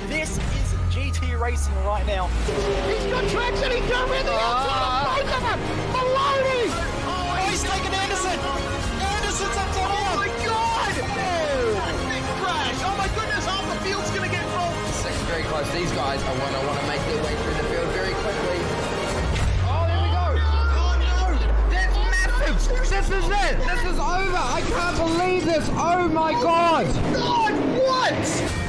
This is GT racing right now. He's got traction, he's going around the outside of both of them! Maloney! Oh, he's taken Anderson! Anderson's up top here! Oh my God! Oh. Big crash! Oh my goodness, half the field's going to get full! This is very close. These guys are want to make their way through the field very quickly. Oh, there we go! Oh no! That's massive! This is it! This is over! I can't believe this! Oh my God! God, what?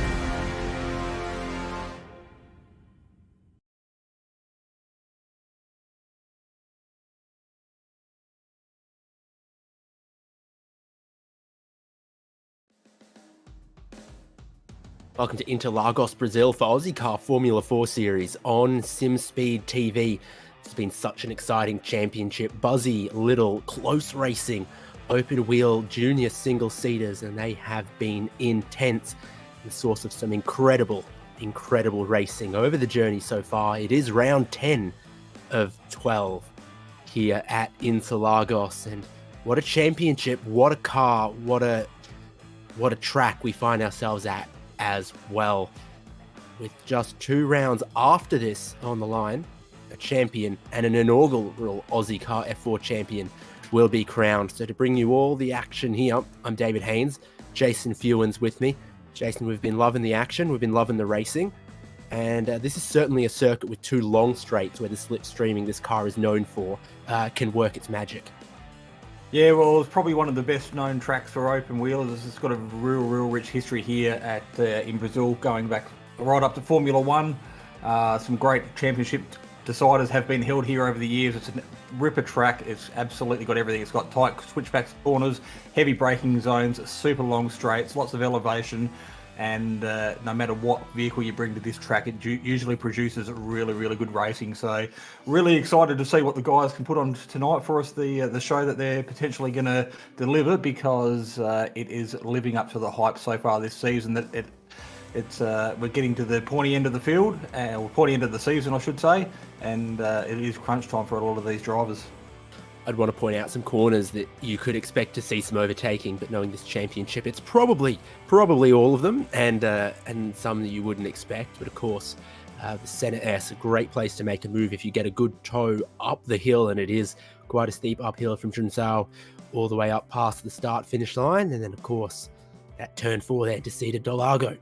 Welcome to Interlagos, Brazil for Ozicar Formula 4 Series on Simspeed TV. It's been such an exciting championship, buzzy, little, close racing, open wheel, junior single seaters, and they have been intense. The source of some incredible racing over the journey so far. It is round 10 of 12 here at Interlagos, and what a championship, what a car, what a track we find ourselves at as well. With just 2 rounds after this on the line, a champion and an inaugural Ozicar F4 champion will be crowned. So to bring you all the action here, I'm David Haynes. Jason Fewens with me. Jason, we've been loving the action, we've been loving the racing, and this is certainly a circuit with 2 long straights where the slipstreaming this car is known for can work its magic. Yeah, well, it's probably one of the best known tracks for open wheelers. It's got a real rich history here in Brazil, going back right up to Formula 1. Some great championship deciders have been held here over the years. It's a ripper track. It's absolutely got everything. It's got tight switchbacks, corners, heavy braking zones, super long straights, lots of elevation. And no matter what vehicle you bring to this track, it usually produces really good racing. So really excited to see what the guys can put on tonight for us, the show that they're potentially going to deliver, because it is living up to the hype so far this season. That we're getting to the pointy end of the field, or pointy end of the season I should say, and it is crunch time for a lot of these drivers. I'd want to point out some corners that you could expect to see some overtaking, but knowing this championship, it's probably all of them, and some that you wouldn't expect. But of course, the Center S, a great place to make a move if you get a good tow up the hill, and it is quite a steep uphill from Junção all the way up past the start-finish line, and then of course that turn 4 there to see to Dolago.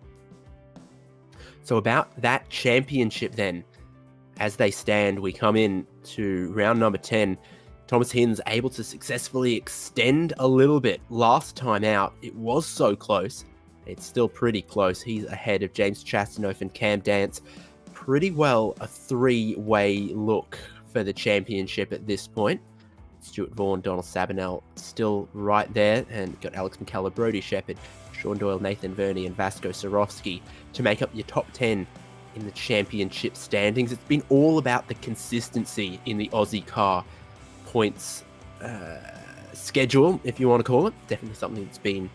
So about that championship then, as they stand, we come in to round number 10. Thomas Hinz able to successfully extend a little bit. Last time out, it was so close. It's still pretty close. He's ahead of James Chastanoff and Cam Dance. Pretty well a 3-way look for the championship at this point. Stuart Vaughan, Donald Sabinell still right there, and got Alex McKellar, Brody Shepherd, Sean Doyle, Nathan Verney, and Vasco Sarovsky to make up your top 10 in the championship standings. It's been all about the consistency in the Aussie car points schedule, if you want to call it. Definitely something that's been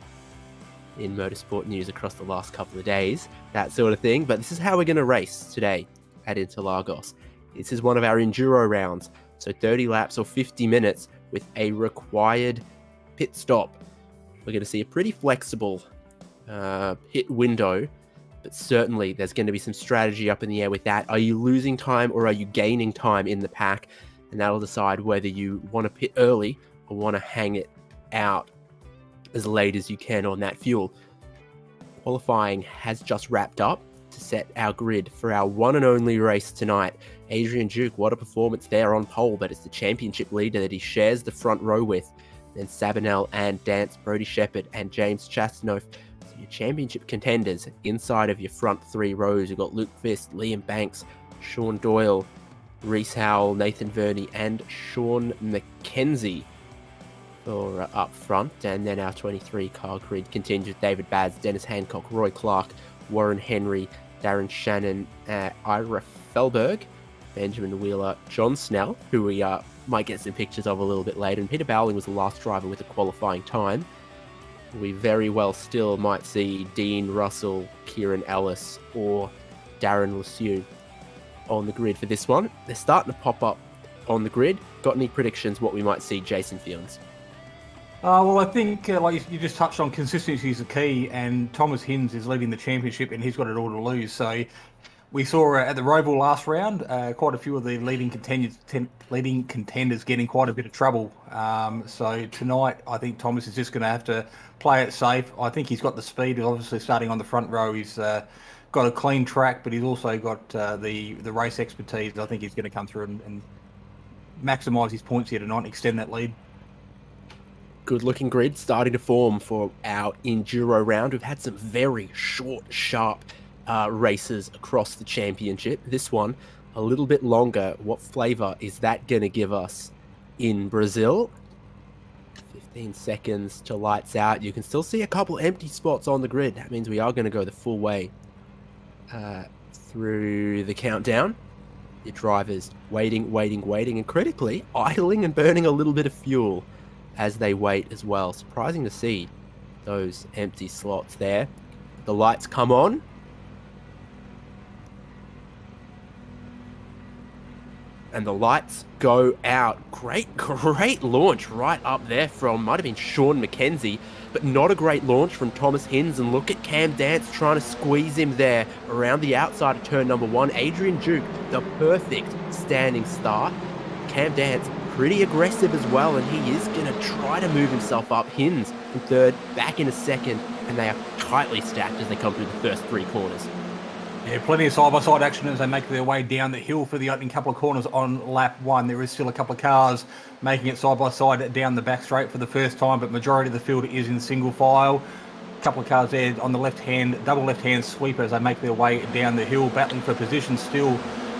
in motorsport news across the last couple of days, that sort of thing. But this is how we're going to race today at Interlagos. This is one of our Enduro rounds, so 30 laps or 50 minutes with a required pit stop. We're going to see a pretty flexible pit window, but certainly there's going to be some strategy up in the air with that. Are you losing time or are you gaining time in the pack? And that'll decide whether you want to pit early or want to hang it out as late as you can on that fuel. Qualifying has just wrapped up to set our grid for our one and only race tonight. Adrian Duke, what a performance there on pole, but it's the championship leader that he shares the front row with. Then Sabinell and Dance, Brody Shepherd and James Chastanoff. So your championship contenders inside of your front 3 rows. You've got Luke Fist, Liam Banks, Sean Doyle, Reese Howell, Nathan Verney, and Sean McKenzie for up front. And then our 23 car grid continues with David Bads, Dennis Hancock, Roy Clark, Warren Henry, Darren Shannon, Ira Felberg, Benjamin Wheeler, John Snell, who we might get some pictures of a little bit later, and Peter Bowling was the last driver with a qualifying time. We very well still might see Dean Russell, Kieran Ellis, or Darren Lesueur on the grid for this one. They're starting to pop up on the grid. Got any predictions what we might see, Jason Fields? Well, I think, like you just touched on, consistency is the key, and Thomas Hinds is leading the championship, and he's got it all to lose. So we saw at the Roval last round, quite a few of the leading contenders getting quite a bit of trouble. So tonight, I think Thomas is just going to have to play it safe. I think he's got the speed. Obviously, starting on the front row, he's got a clean track, but he's also got the race expertise. I think he's going to come through and maximise his points here tonight and extend that lead. Good looking grid starting to form for our Enduro round. We've had some very short, sharp races across the championship. This one, a little bit longer. What flavour is that going to give us in Brazil? 15 seconds to lights out. You can still see a couple empty spots on the grid. That means we are going to go the full way through the countdown. Your drivers waiting, and critically idling and burning a little bit of fuel as they wait as well. Surprising to see those empty slots there. The lights come on. And the lights go out. Great launch right up there from, might have been Sean McKenzie, but not a great launch from Thomas Hinds. And look at Cam Dance trying to squeeze him there around the outside of turn number 1. Adrian Duke, the perfect standing start. Cam Dance, pretty aggressive as well, and he is going to try to move himself up. Hinds from third, back in a second, and they are tightly stacked as they come through the first 3 corners. Yeah, plenty of side-by-side action as they make their way down the hill for the opening couple of corners on lap 1. There is still a couple of cars making it side-by-side down the back straight for the first time, but majority of the field is in single file. A couple of cars there on the left-hand, double left-hand sweeper as they make their way down the hill, battling for position still.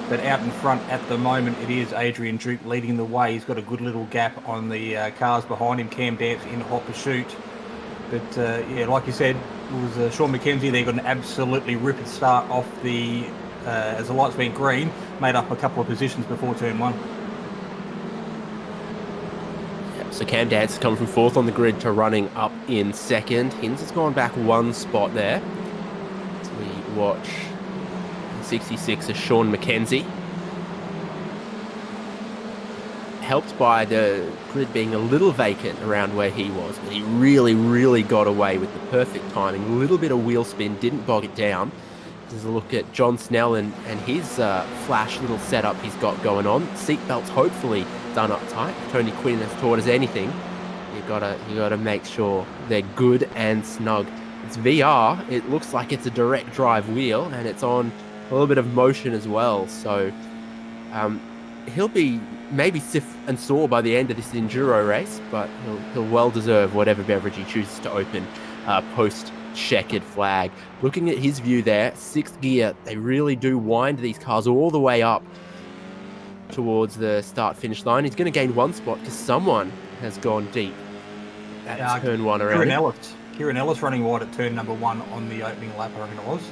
But out in front at the moment, it is Adrian Duke leading the way. He's got a good little gap on the cars behind him. Cam Dance in hot pursuit. But, yeah, like you said, it was Sean McKenzie. They got an absolutely ripid start off the, as the lights went green, made up a couple of positions before turn 1. Yep, so Cam Dance is coming from 4th on the grid to running up in 2nd. Hinds has gone back 1 spot there. As we watch 66 is Sean McKenzie. Helped by the grid being a little vacant around where he was, but he really got away with the perfect timing. A little bit of wheel spin, didn't bog it down. There's a look at John Snell and his flash little setup he's got going on. Seatbelts hopefully done up tight. Tony Quinn has taught us anything. You gotta make sure they're good and snug. It's VR. It looks like it's a direct drive wheel, and it's on a little bit of motion as well, so he'll be maybe stiff and sore by the end of this Enduro race, but he'll well deserve whatever beverage he chooses to open post checkered flag. Looking at his view there, 6th gear, they really do wind these cars all the way up towards the start finish line. He's going to gain 1 spot because someone has gone deep at turn 1 around. Kieran Ellis running wide at turn number 1 on the opening lap, I reckon it was.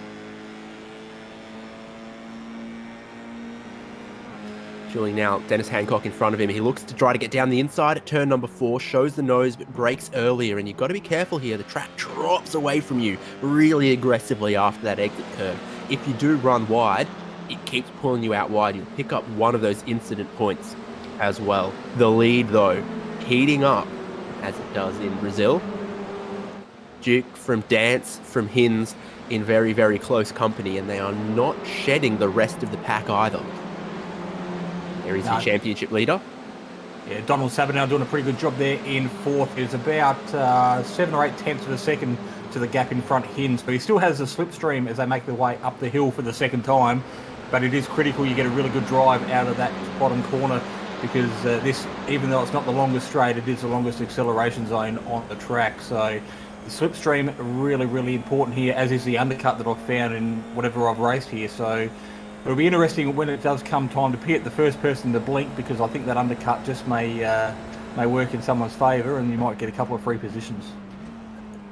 Julian now, Dennis Hancock in front of him. He looks to try to get down the inside at turn number 4, shows the nose, but breaks earlier. And you've got to be careful here. The track drops away from you really aggressively after that exit curve. If you do run wide, it keeps pulling you out wide. You'll pick up one of those incident points as well. The lead, though, heating up, as it does in Brazil. Duke from Dance, from Hinds, in very close company, and they are not shedding the rest of the pack either. There is the championship leader. Yeah, Donald Sabinow doing a pretty good job there in 4th. It's about 7 or 8 tenths of a second to the gap in front Hinds, but he still has a slipstream as they make their way up the hill for the second time. But it is critical you get a really good drive out of that bottom corner, because this, even though it's not the longest straight, it is the longest acceleration zone on the track. So the slipstream really important here, as is the undercut that I've found in whatever I've raced here. So it'll be interesting when it does come time to pit, the first person to blink, because I think that undercut just may work in someone's favour, and you might get a couple of free positions.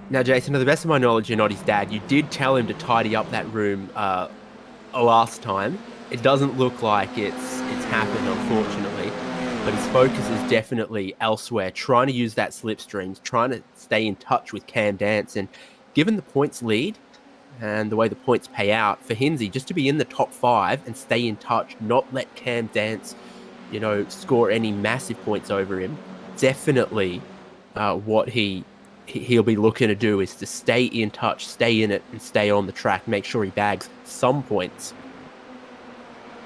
Now, Jason, to the best of my knowledge, you're not his dad. You did tell him to tidy up that room last time. It doesn't look like it's happened, unfortunately, but his focus is definitely elsewhere, trying to use that slipstream, trying to stay in touch with Cam Dance. And given the points lead and the way the points pay out for Hinsey, just to be in the top 5 and stay in touch, not let Cam Dance, score any massive points over him, definitely what he'll be looking to do is to stay in touch, stay in it, and stay on the track. Make sure he bags some points.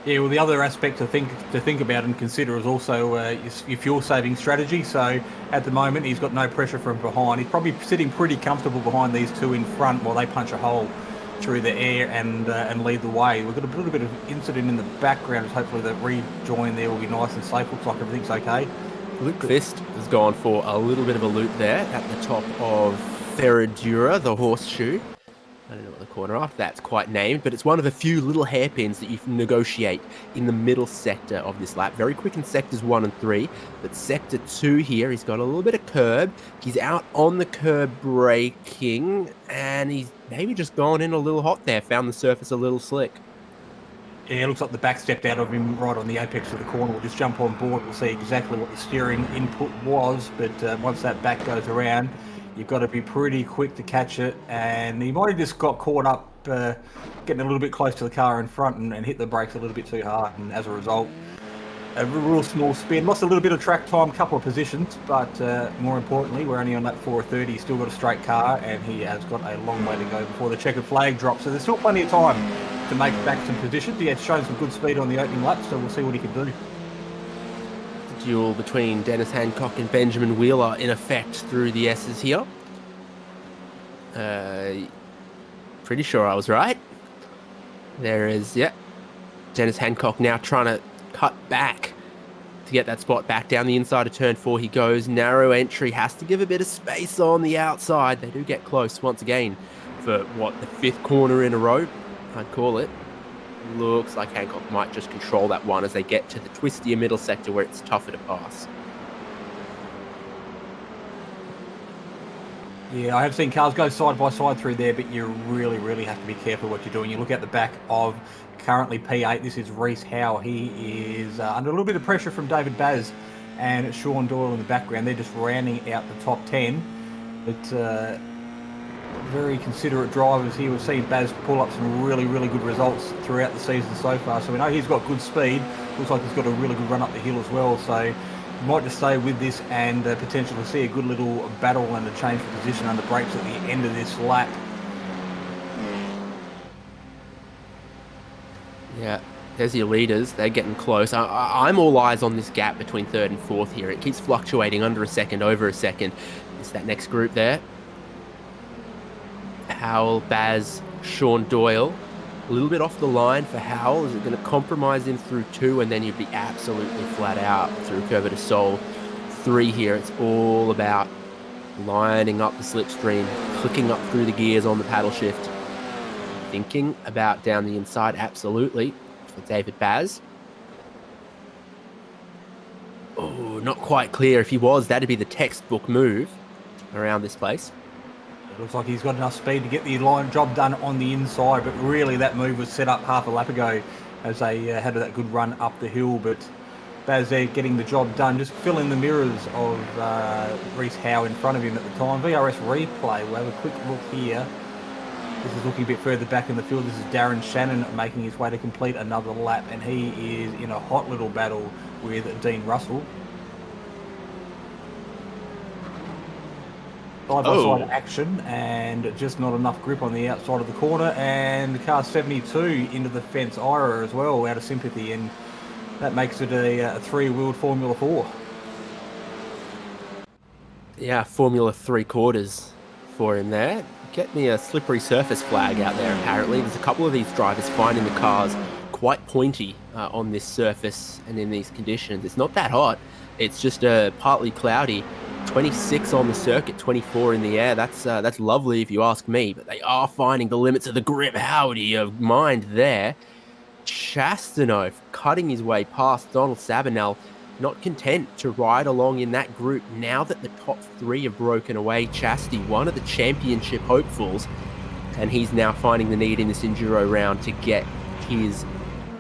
Yeah, well, the other aspect to think about and consider is also your fuel saving strategy. So at the moment, he's got no pressure from behind. He's probably sitting pretty comfortable behind these two in front while they punch a hole through the air and lead the way. We've got a little bit of incident in the background. Hopefully the rejoin there will be nice and safe. Looks like everything's okay. Luke Fist has gone for a little bit of a loop there at the top of Ferradura, the horseshoe. I don't know what the corner after that's quite named, but it's one of a few little hairpins that you negotiate in the middle sector of this lap. Very quick in sectors 1 and 3, but sector 2 here, he's got a little bit of curb. He's out on the curb braking, and he's maybe just gone in a little hot there, found the surface a little slick. Yeah, it looks like the back stepped out of him right on the apex of the corner. We'll just jump on board. We'll see exactly what the steering input was, but once that back goes around, you've got to be pretty quick to catch it. And he might have just got caught up getting a little bit close to the car in front and hit the brakes a little bit too hard. And as a result, a real small spin. Lost a little bit of track time, couple of positions, but more importantly, we're only on lap 4:30. He's still got a straight car, and he has got a long way to go before the checkered flag drops. So there's still plenty of time to make back some positions. He had shown some good speed on the opening lap, so we'll see what he can do. The duel between Dennis Hancock and Benjamin Wheeler in effect through the S's here. Pretty sure I was right. There is, yeah. Dennis Hancock now trying to cut back to get that spot back. Down the inside of turn 4 he goes. Narrow entry, has to give a bit of space on the outside. They do get close once again for, what, the 5th corner in a row, I'd call it. Looks like Hancock might just control that one as they get to the twistier middle sector where it's tougher to pass. Yeah, I have seen cars go side by side through there, but you really, really have to be careful what you're doing. You look at the back of currently P8. This is Reese Howe. He is under a little bit of pressure from David Baz and Sean Doyle in the background. They're just rounding out the top 10. But very considerate drivers here. We've seen Baz pull up some really, really good results throughout the season so far. So we know he's got good speed. Looks like he's got a really good run up the hill as well. So you might just stay with this and potentially see a good little battle and a change of position under brakes at the end of this lap. Yeah, there's your leaders. They're getting close. I'm all eyes on this gap between 3rd and 4th here. It keeps fluctuating under a second, over a second. It's that next group there. Howell, Baz, Sean Doyle. A little bit off the line for Howell. Is it going to compromise him through 2 and then you'd be absolutely flat out through Curva de Sol 3 here? It's all about lining up the slipstream, clicking up through the gears on the paddle shift. Thinking about down the inside, absolutely, for David Baz. Oh, not quite clear. If he was, that'd be the textbook move around this place. It looks like he's got enough speed to get the line job done on the inside, but really that move was set up half a lap ago as they had that good run up the hill. But Baz there getting the job done, just filling the mirrors of Reese Howe in front of him at the time. VRS replay, we'll have a quick look here. This is looking a bit further back in the field. This is Darren Shannon making his way to complete another lap, and he is in a hot little battle with Dean Russell. Side-by-side action, and just not enough grip on the outside of the corner, and car 72 into the fence, Ira as well, out of sympathy, and that makes it a 3-wheeled Formula 4. Yeah, Formula 3/4 for him there. Get me a slippery surface flag out there, apparently. There's a couple of these drivers finding the cars quite pointy on this surface and in these conditions. It's not that hot. It's just partly cloudy. 26 on the circuit, 24 in the air. That's lovely if you ask me, but they are finding the limits of the grip. Howdy of mind there. Chastano cutting his way past Donald Sabanel, not content to ride along in that group now that the top 3 have broken away. Chastity, one of the championship hopefuls, and he's now finding the need in this Enduro round to get his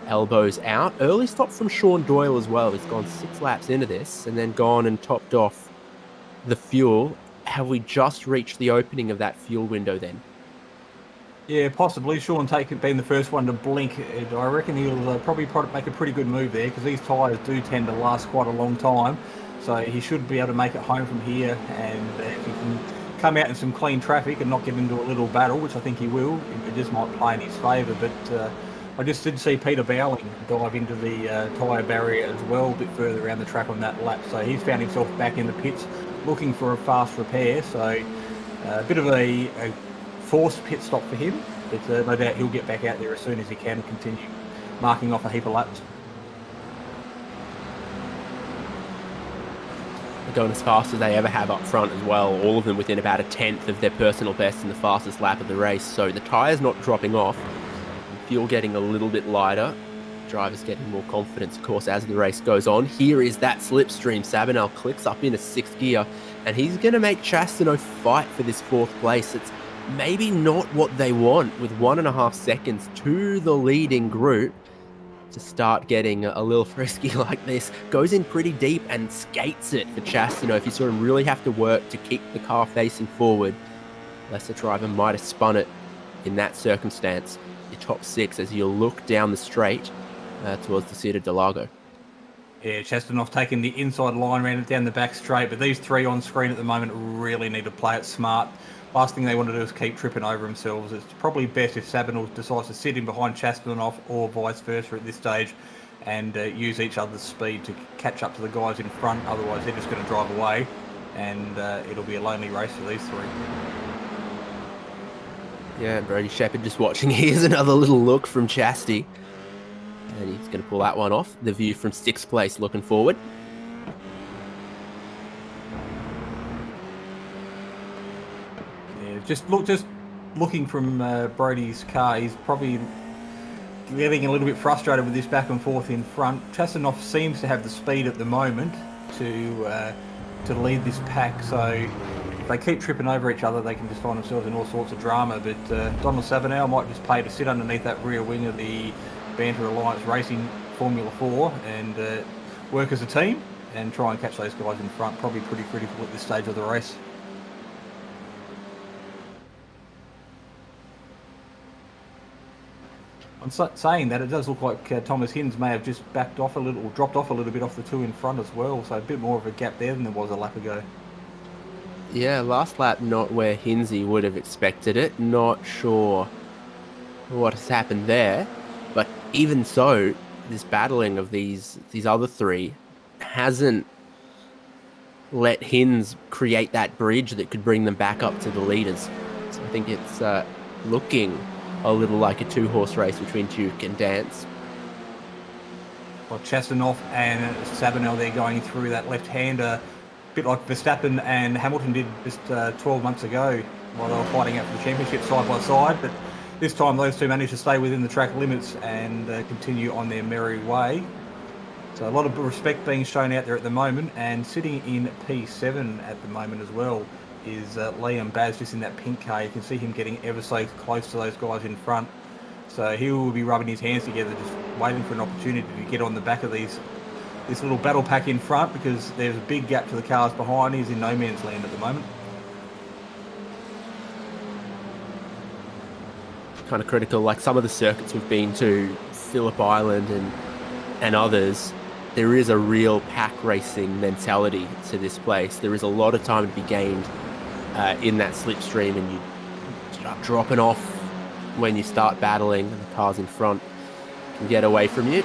elbows out. Early stop from Sean Doyle as well. He's gone 6 laps into this and then gone and topped off the fuel. Have we just reached the opening of that fuel window then? Yeah, possibly. Sean being the first one to blink. I reckon he'll probably make a pretty good move there, because these tyres do tend to last quite a long time. So he should be able to make it home from here, and if he can come out in some clean traffic and not get into a little battle, which I think he will, it just might play in his favour. But I just did see Peter Bowling dive into the tyre barrier as well, a bit further around the track on that lap. So he's found himself back in the pits looking for a fast repair. So a bit of a forced pit stop for him, but no doubt he'll get back out there as soon as he can and continue marking off a heap of laps. Going as fast as they ever have up front as well, all of them within about a tenth of their personal best in the fastest lap of the race. So the tyres not dropping off, fuel getting a little bit lighter, drivers getting more confidence, of course, as the race goes on. Here is that slipstream. Sabanel clicks up into 6th gear, and he's going to make Chastano fight for this 4th place. It's maybe not what they want, with 1.5 seconds to the leading group to start getting a little frisky like this. Goes in pretty deep and skates it for Chastano. If you saw him really have to work to keep the car facing forward, lesser driver might have spun it in that circumstance. Your top 6 as you look down the straight towards the Ciudad del Lago. Yeah, Chastanoff taking the inside line, ran it down the back straight, but these 3 on screen at the moment really need to play it smart. Last thing they want to do is keep tripping over themselves. It's probably best if Sabanel decides to sit in behind Chastanoff or vice versa at this stage and use each other's speed to catch up to the guys in front. Otherwise, they're just going to drive away, and it'll be a lonely race for these 3. Yeah, Brody Shepherd just watching. Here's another little look from Chasty. And he's going to pull that one off. The view from 6th place looking forward. Just looking from Brody's car, he's probably getting a little bit frustrated with this back and forth in front. Chastanoff seems to have the speed at the moment to lead this pack, so if they keep tripping over each other, they can just find themselves in all sorts of drama. But Donald Sabanel might just pay to sit underneath that rear wing of the Banter Alliance Racing Formula 4 and work as a team and try and catch those guys in front. Probably pretty critical at this stage of the race. On saying that, it does look like Thomas Hinds may have just backed off a little, or dropped off a little bit off the 2 in front as well, so a bit more of a gap there than there was a lap ago. Yeah, last lap not where Hinsey would have expected it. Not sure what has happened there, but even so, this battling of these other 3 hasn't let Hinds create that bridge that could bring them back up to the leaders. So I think it's looking a little like a 2-horse race between Duke and Dance. Well, Chastanoff and Sabanel, they're going through that left-hander, a bit like Verstappen and Hamilton did just 12 months ago while they were fighting out for the championship side by side. But this time those 2 managed to stay within the track limits and continue on their merry way. So a lot of respect being shown out there at the moment, and sitting in P7 at the moment as well is Liam Baz, just in that pink car. You can see him getting ever so close to those guys in front. So he will be rubbing his hands together, just waiting for an opportunity to get on the back of this little battle pack in front, because there's a big gap to the cars behind. He's in no man's land at the moment. Kind of critical, like some of the circuits we've been to, Phillip Island and others, there is a real pack racing mentality to this place. There is a lot of time to be gained in that slipstream, and you start dropping off when you start battling and the cars in front can get away from you.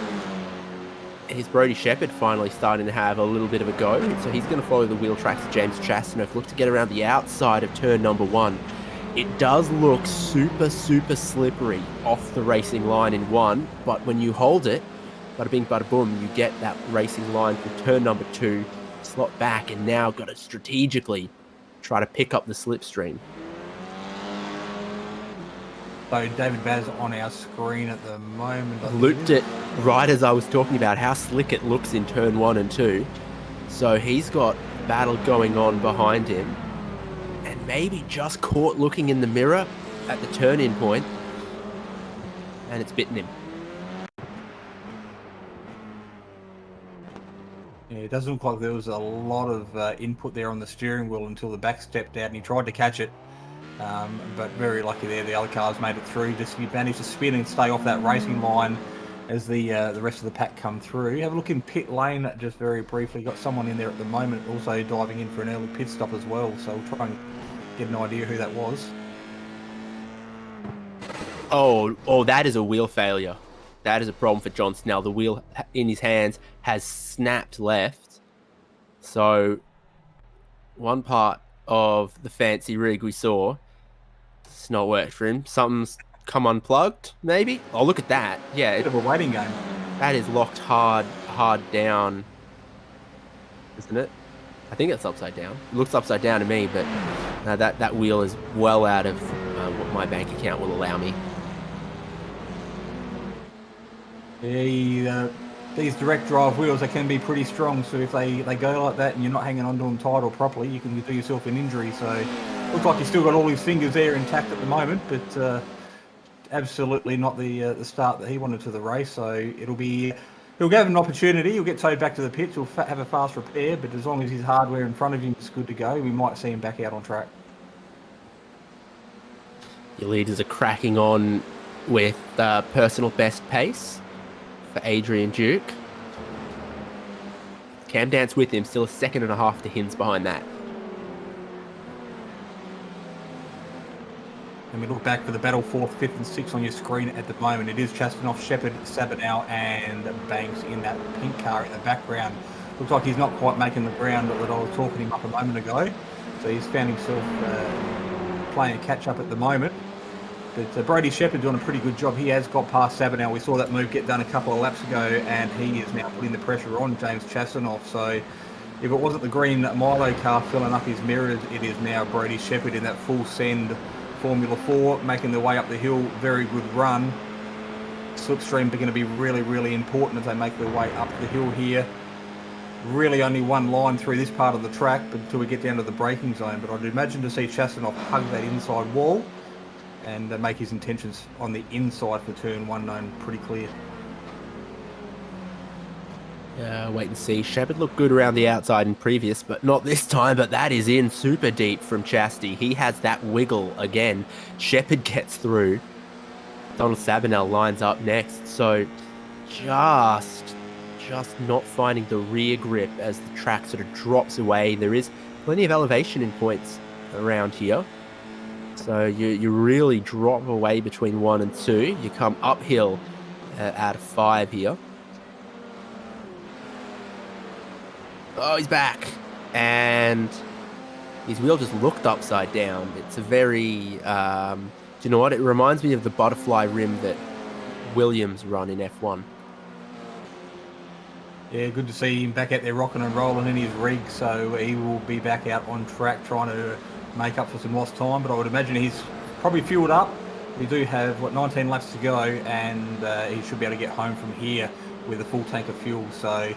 Here's Brody Shepherd finally starting to have a little bit of a go, so he's going to follow the wheel tracks of James Chastanoff, look to get around the outside of turn number 1. It does look super slippery off the racing line in 1, but when you hold it, bada bing, bada boom, you get that racing line for turn number 2, slot back, and now got to strategically try to pick up the slipstream. So David Baz on our screen at the moment. Looped it right as I was talking about how slick it looks in turn 1 and 2. So he's got battle going on behind him, and maybe just caught looking in the mirror at the turn-in point, and it's bitten him. Yeah, it doesn't look like there was a lot of input there on the steering wheel until the back stepped out and he tried to catch it. But very lucky there, the other cars made it through. Just he managed to spin and stay off that racing line as the rest of the pack come through. Have a look in pit lane just very briefly. Got someone in there at the moment also diving in for an early pit stop as well. So we'll try and get an idea who that was. Oh, that is a wheel failure. That is a problem for John Snell. The wheel in his hands has snapped left. So one part of the fancy rig we saw, it's not worked for him. Something's come unplugged, maybe? Oh, look at that. Yeah. Bit of a waiting game. That is locked hard down, isn't it? I think it's upside down. It looks upside down to me, but that wheel is well out of what my bank account will allow me. Yeah, these direct drive wheels, they can be pretty strong. So if they go like that and you're not hanging onto them tight or properly, you can do yourself an injury. So looks like he's still got all his fingers there intact at the moment, but absolutely not the start that he wanted to the race. So he'll give him an opportunity. He'll get towed back to the pits. He'll have a fast repair, but as long as his hardware in front of him is good to go, we might see him back out on track. Your leaders are cracking on with personal best pace for Adrian Duke. Cam Dance with him, still a second and a half to Hins behind that. And we look back for the battle 4th, 5th and 6th on your screen at the moment. It is Chastanoff, Shepherd, Sabinow and Banks in that pink car in the background. Looks like he's not quite making the ground that I was talking to him up a moment ago. So he's found himself playing a catch-up at the moment. But Brody Shepherd doing a pretty good job. He has got past Sabinow. We saw that move get done a couple of laps ago, and he is now putting the pressure on James Chastanoff. So if it wasn't the green Milo car filling up his mirrors, it is now Brody Shepherd in that full send Formula 4, making their way up the hill. Very good run. Slipstream are going to be really, really important as they make their way up the hill here. Really only one line through this part of the track but until we get down to the braking zone. But I'd imagine to see Chastanoff hug that inside wall and make his intentions on the inside for turn 1 known pretty clear. Wait and see. Shepherd looked good around the outside in previous, but not this time. But that is in super deep from Chasty. He has that wiggle again. Shepherd gets through. Donald Sabinell lines up next. So just not finding the rear grip as the track sort of drops away. There is plenty of elevation in points around here. So you really drop away between 1 and 2. You come uphill out of 5 here. Oh, he's back. And his wheel just looked upside down. It's a very, do you know what? It reminds me of the butterfly rim that Williams run in F1. Yeah, good to see him back out there rocking and rolling in his rig. So he will be back out on track trying to make up for some lost time. But I would imagine he's probably fueled up. We do have, 19 laps to go, and he should be able to get home from here with a full tank of fuel. So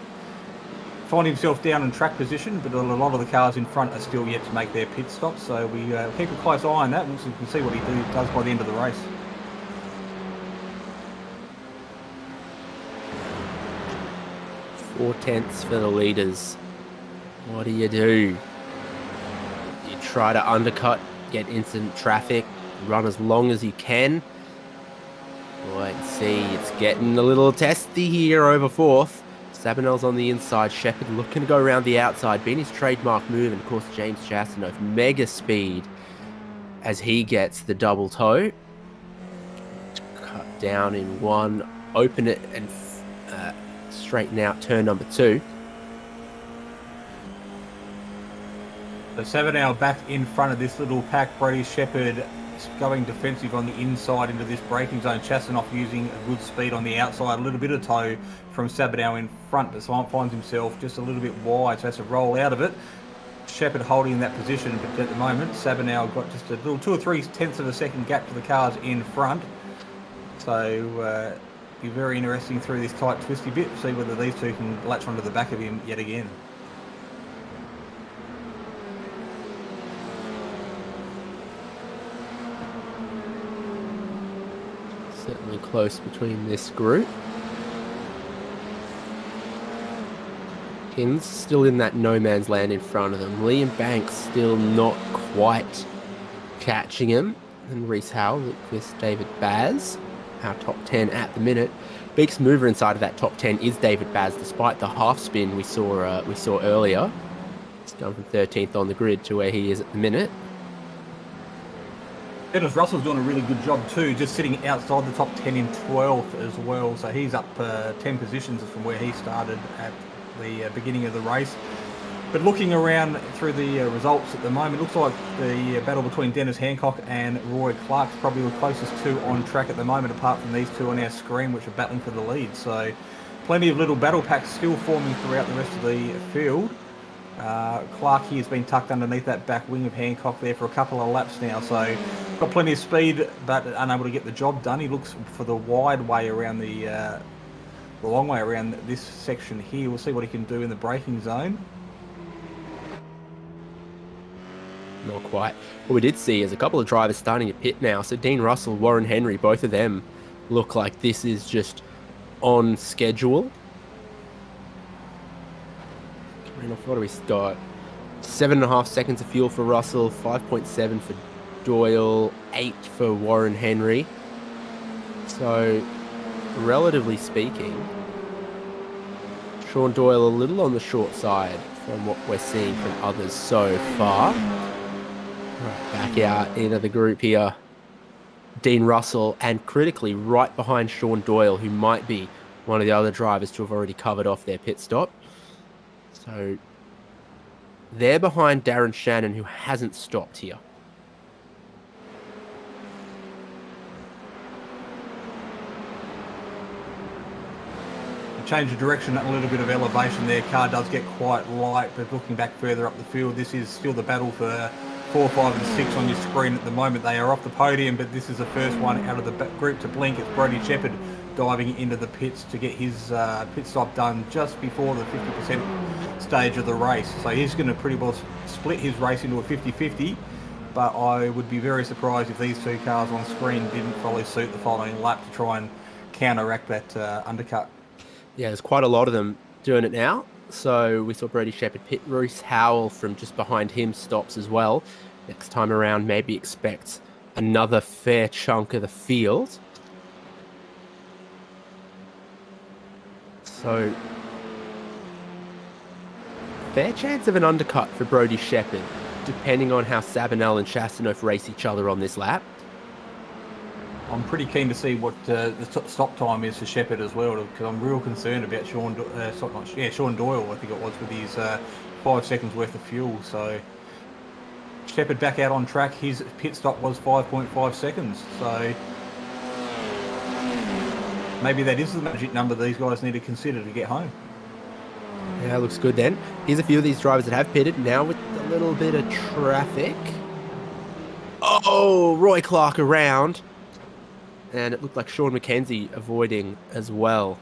find himself down in track position, but a lot of the cars in front are still yet to make their pit stops. So we keep a close eye on that, and we can see what he does by the end of the race. Four tenths for the leaders. What do? You try to undercut, get instant traffic, run as long as you can. Wait and see, it's getting a little testy here over 4th. Sabinell's on the inside, Shepherd looking to go around the outside, being his trademark move, and of course James Chastanoff, mega speed as he gets the double toe. Cut down in 1, open it and straighten out turn number 2. So Sabinow back in front of this little pack. Brody Shepherd going defensive on the inside into this braking zone. Chastanoff using a good speed on the outside. A little bit of toe from Sabinow in front, but Simon finds himself just a little bit wide, so has to roll out of it. Shepherd holding in that position, but at the moment Sabinow got just a little 2 or 3 tenths of a second gap to the cars in front. So be very interesting through this tight twisty bit, see whether these two can latch onto the back of him yet again. Certainly close between this group. Hins still in that no man's land in front of them. Liam Banks still not quite catching him. And Reese Howell with David Baz, our top 10 at the minute. Biggest mover inside of that top 10 is David Baz, despite the half spin we saw earlier. He's gone from 13th on the grid to where he is at the minute. Dennis Russell's doing a really good job too, just sitting outside the top 10 in 12th as well. So he's up 10 positions from where he started at the beginning of the race. But looking around through the results at the moment, it looks like the battle between Dennis Hancock and Roy Clark's probably the closest two on track at the moment, apart from these two on our screen, which are battling for the lead. So plenty of little battle packs still forming throughout the rest of the field. Clark here has been tucked underneath that back wing of Hancock there for a couple of laps now, so got plenty of speed but unable to get the job done. He looks for the wide way around the long way around this section here. We'll see what he can do in the braking zone. Not quite. What we did see is a couple of drivers starting to pit now. So Dean Russell, Warren Henry, both of them look like this is just on schedule. What do we got? 7.5 seconds of fuel for Russell, 5.7 for Doyle, 8 for Warren Henry. So, relatively speaking, Sean Doyle a little on the short side from what we're seeing from others so far. Right, back out into the group here. Dean Russell, and critically right behind Sean Doyle, who might be one of the other drivers to have already covered off their pit stop. So they're behind Darren Shannon, who hasn't stopped here. Change of direction, a little bit of elevation there. Car does get quite light, but looking back further up the field, this is still the battle for 4, 5 and 6 on your screen at the moment. They are off the podium, but this is the first one out of the group to blink. It's Brodie Shepherd diving into the pits to get his pit stop done just before the 50% stage of the race. So he's going to pretty well split his race into a 50-50, but I would be very surprised if these two cars on screen didn't follow suit the following lap to try and counteract that undercut. Yeah, there's quite a lot of them doing it now. So we saw Brodie Shepherd pit. Reece Howell from just behind him stops as well. Next time around, maybe expect another fair chunk of the field. So, fair chance of an undercut for Brodie Shepherd, depending on how Sabanel and Chastanoff race each other on this lap. I'm pretty keen to see what the stop time is for Shepherd as well, because I'm real concerned about Sean Doyle, I think it was, with his 5 seconds worth of fuel. So Shepherd back out on track. His pit stop was 5.5 seconds. So maybe that is the magic number these guys need to consider to get home. Yeah, looks good then. Here's a few of these drivers that have pitted now with a little bit of traffic. Oh, Roy Clark around. And it looked like Sean McKenzie avoiding as well.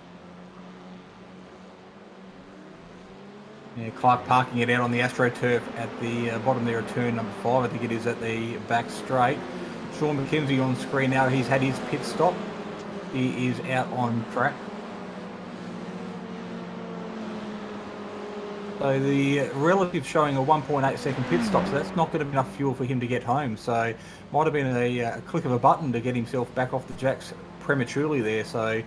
Yeah, Clark parking it out on the AstroTurf at the bottom there of turn number 5. I think it is at the back straight. Sean McKenzie on screen now. He's had his pit stop. He is out on track. So the relative showing a 1.8 second pit stop, so that's not going to be enough fuel for him to get home. So might have been a click of a button to get himself back off the jacks prematurely there. So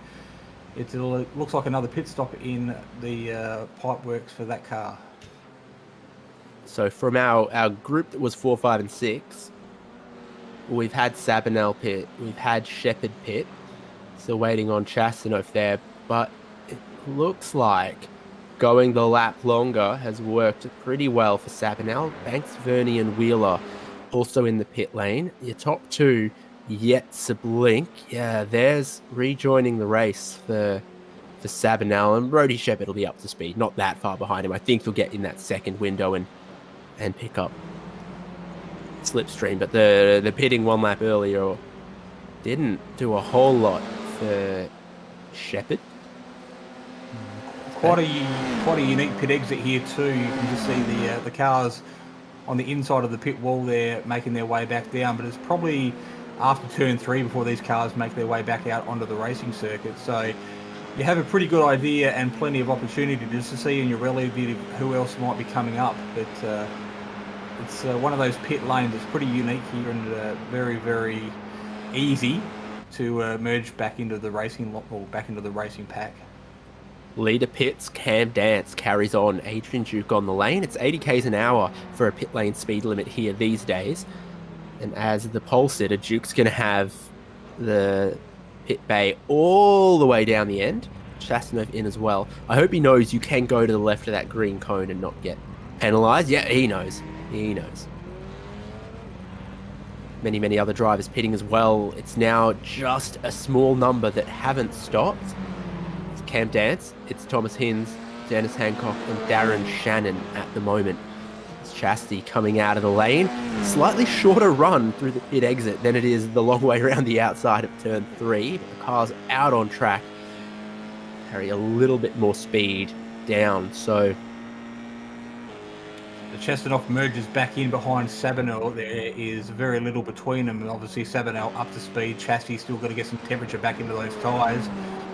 it looks like another pit stop in the pipe works for that car. So from our group that was 4, 5 and 6, we've had Sabanel pit, we've had Shepherd pit, still waiting on Chastanoff there, but it looks like going the lap longer has worked pretty well for Sabanel. Banks, Verney and Wheeler also in the pit lane. Your top two yet to blink. Yeah, there's rejoining the race for Sabanel, and Brodie Shepherd will be up to speed. Not that far behind him. I think he'll get in that second window and pick up slipstream. But the pitting one lap earlier didn't do a whole lot for Shepherd. Quite a unique pit exit here too. You can just see the cars on the inside of the pit wall there making their way back down, but it's probably after turn 3 before these cars make their way back out onto the racing circuit. So you have a pretty good idea and plenty of opportunity just to see in your relative who else might be coming up. But it's one of those pit lanes that's pretty unique here and very, very easy to merge back into the racing or back into the racing pack. Leader pits, Cam Dance carries on. Adrian Duke on the lane. It's 80 k's an hour for a pit lane speed limit here these days. And as the pole sitter, Duke's going to have the pit bay all the way down the end. Chastanov in as well. I hope he knows you can go to the left of that green cone and not get penalised. Yeah, he knows. He knows. Many other drivers pitting as well. It's now just a small number that haven't stopped. It's Cam Dance, it's Thomas Hinz, Dennis Hancock, and Darren Shannon at the moment. It's Chastity coming out of the lane. Slightly shorter run through the pit exit than it is the long way around the outside of turn 3. But the car's out on track. Carry a little bit more speed down, so the Chastanov merges back in behind Sabanel. There is very little between them, and obviously Sabanel up to speed. Chastity's still got to get some temperature back into those tyres,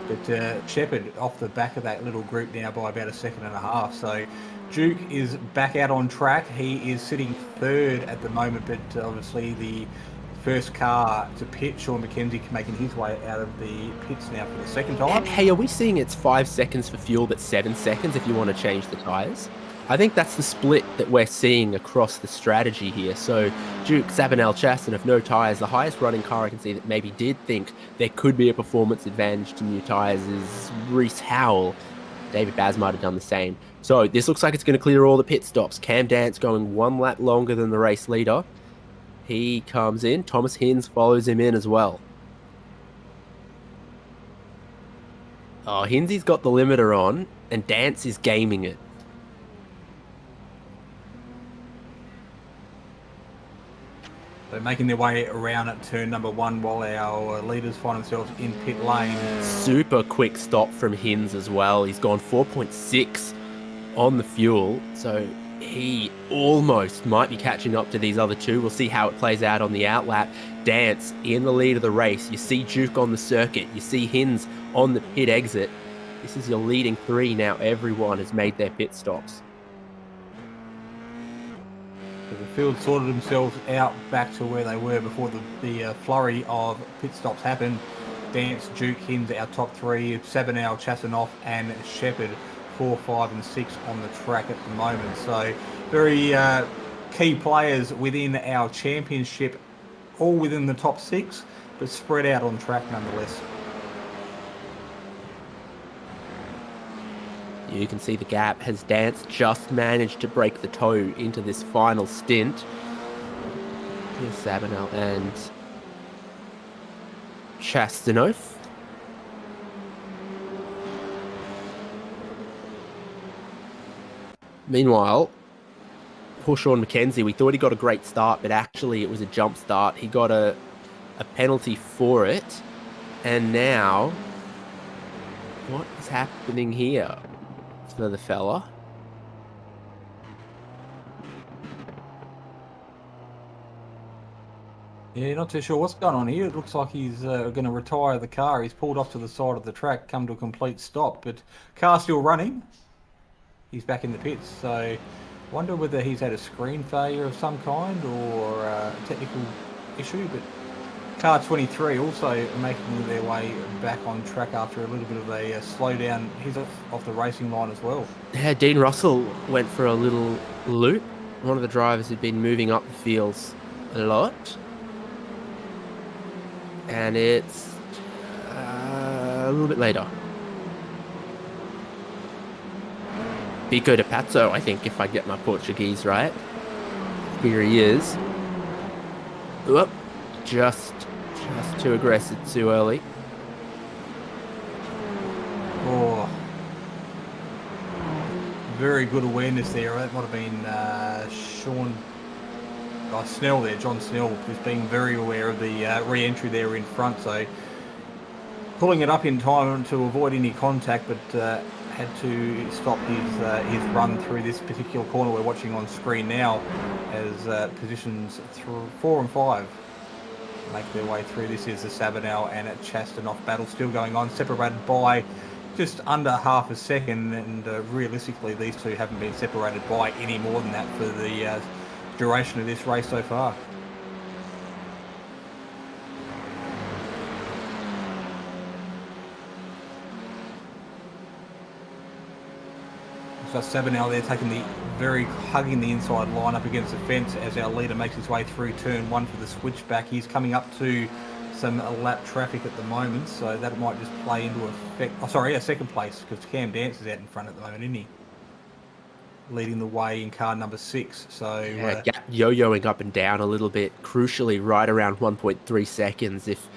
but Shepherd off the back of that little group now by about a second and a half. So Duke is back out on track. He is sitting third at the moment, but obviously the first car to pit, Sean McKenzie, making his way out of the pits now for the second time. Hey, are we seeing it's 5 seconds for fuel, but 7 seconds if you want to change the tyres? I think that's the split that we're seeing across the strategy here. So Duke, Sabanel, Chastanov, no tyres. The highest running car I can see that maybe did think there could be a performance advantage to new tyres is Reese Howell. David Baz might have done the same. So this looks like it's going to clear all the pit stops. Cam Dance going 1 lap longer than the race leader. He comes in. Thomas Hinz follows him in as well. Oh, Hinzy's got the limiter on, and Dance is gaming it. They're making their way around at turn number 1 while our leaders find themselves in pit lane. Super quick stop from Hinz as well. He's gone 4.6 on the fuel, so he almost might be catching up to these other two. We'll see how it plays out on the outlap. Dance in the lead of the race. You see Duke on the circuit. You see Hinz on the pit exit. This is your leading 3 now. Everyone has made their pit stops. So the field sorted themselves out back to where they were before the flurry of pit stops happened. Dance, Duke, Hinz, our top 3. Sabanel, Chastanov, and Shepherd, 4, 5, and 6 on the track at the moment. So very key players within our championship, all within the top 6, but spread out on track nonetheless. You can see the gap. Has Dance just managed to break the toe into this final stint? Here's Sabanel and Chastanov. Meanwhile, poor Sean McKenzie, we thought he got a great start, but actually it was a jump start. He got a penalty for it. And now, what is happening here for the fella? Yeah, not too sure what's going on here. It looks like he's going to retire the car. He's pulled off to the side of the track, come to a complete stop, but car's still running. He's back in the pits, so wonder whether he's had a screen failure of some kind or a technical issue. But car 23 also making their way back on track after a little bit of a slowdown. He's off the racing line as well. Yeah, Dean Russell went for a little loop. One of the drivers who'd been moving up the fields a lot. And it's a little bit later. Pico de Pazzo, I think, if I get my Portuguese right. Here he is. Whoop. Just too aggressive, too early. Oh, very good awareness there. That might have been Sean Snell there, John Snell, just being very aware of the re-entry there in front. So pulling it up in time to avoid any contact, but had to stop his run through this particular corner we're watching on screen now, as positions 4 and 5 make their way through. This is the Sabanel and Chastanov battle still going on, separated by just under half a second, and realistically these two haven't been separated by any more than that for the duration of this race so far. just Sabanel there hugging the inside line up against the fence as our leader makes his way through turn 1 for the switchback. He's coming up to some lap traffic at the moment, so that might just play into effect. Oh, sorry, second place, because Cam Dance is out in front at the moment, isn't he? Leading the way in car number 6. So yeah, gap yo-yoing up and down a little bit. Crucially, right around 1.3 seconds. If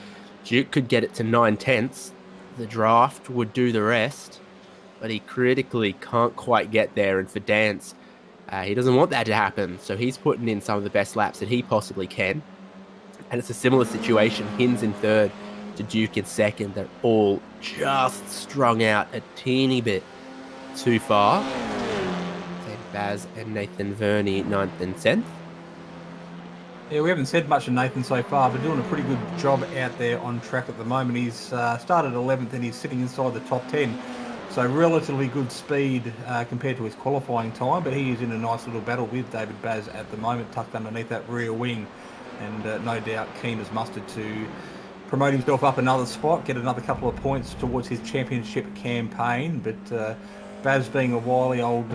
Duke could get it to 9/10, the draft would do the rest. But he critically can't quite get there. And for Dance, he doesn't want that to happen. So he's putting in some of the best laps that he possibly can. And it's a similar situation. Hins in third to Duke in second. They're all just strung out a teeny bit too far. Baz and Nathan Verney 9th and 10th. Yeah, we haven't said much of Nathan so far, but doing a pretty good job out there on track at the moment. He's started 11th and he's sitting inside the top 10. So relatively good speed compared to his qualifying time, but he is in a nice little battle with David Baz at the moment, tucked underneath that rear wing, and no doubt keen as mustard to promote himself up another spot, get another couple of points towards his championship campaign. But Baz being a wily old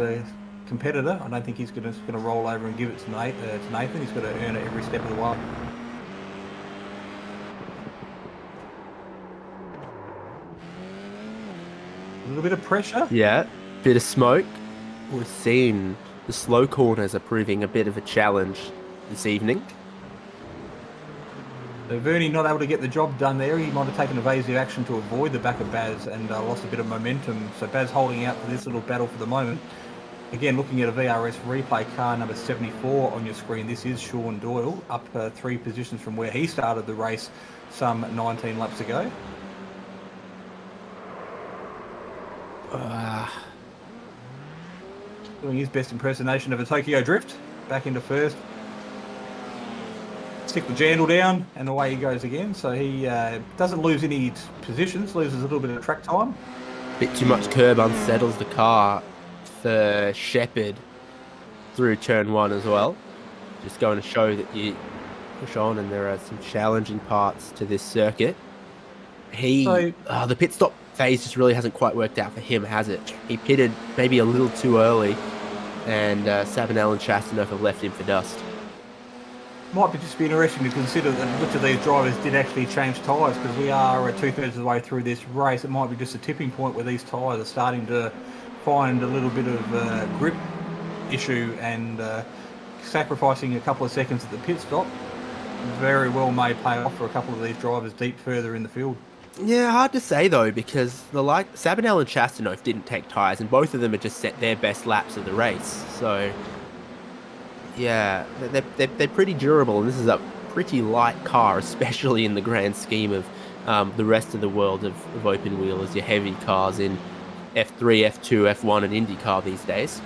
competitor, I don't think he's going to roll over and give it to Nathan. He's got to earn it every step of the way. A little bit of pressure. Yeah, bit of smoke. We've seen the slow corners are proving a bit of a challenge this evening. So Verney not able to get the job done there. He might have taken evasive action to avoid the back of Baz and lost a bit of momentum. So Baz holding out for this little battle for the moment. Again, looking at a VRS replay, car number 74 on your screen. This is Sean Doyle, up 3 positions from where he started the race some 19 laps ago. Doing his best impersonation of a Tokyo Drift. Back into first. Stick the jandle down, and away he goes again. So he doesn't lose any positions, loses a little bit of track time. Bit too much curb unsettles the car for Shepherd through turn 1 as well. Just going to show that you push on, and there are some challenging parts to this circuit. The pit stop phase just really hasn't quite worked out for him, has it? He pitted maybe a little too early, and Sabanel and Chastanov have left him for dust. Might be just be interesting to consider that which of these drivers did actually change tyres, because we are 2/3 of the way through this race. It might be just a tipping point where these tyres are starting to find a little bit of grip issue, and sacrificing a couple of seconds at the pit stop very well may pay off for a couple of these drivers deep further in the field. Yeah, hard to say though, because Sabanel and Chastanov didn't take tyres, and both of them had just set their best laps of the race. So yeah, they're pretty durable, and this is a pretty light car, especially in the grand scheme of the rest of the world of open wheelers, your heavy cars in F3, F2, F1 and IndyCar these days.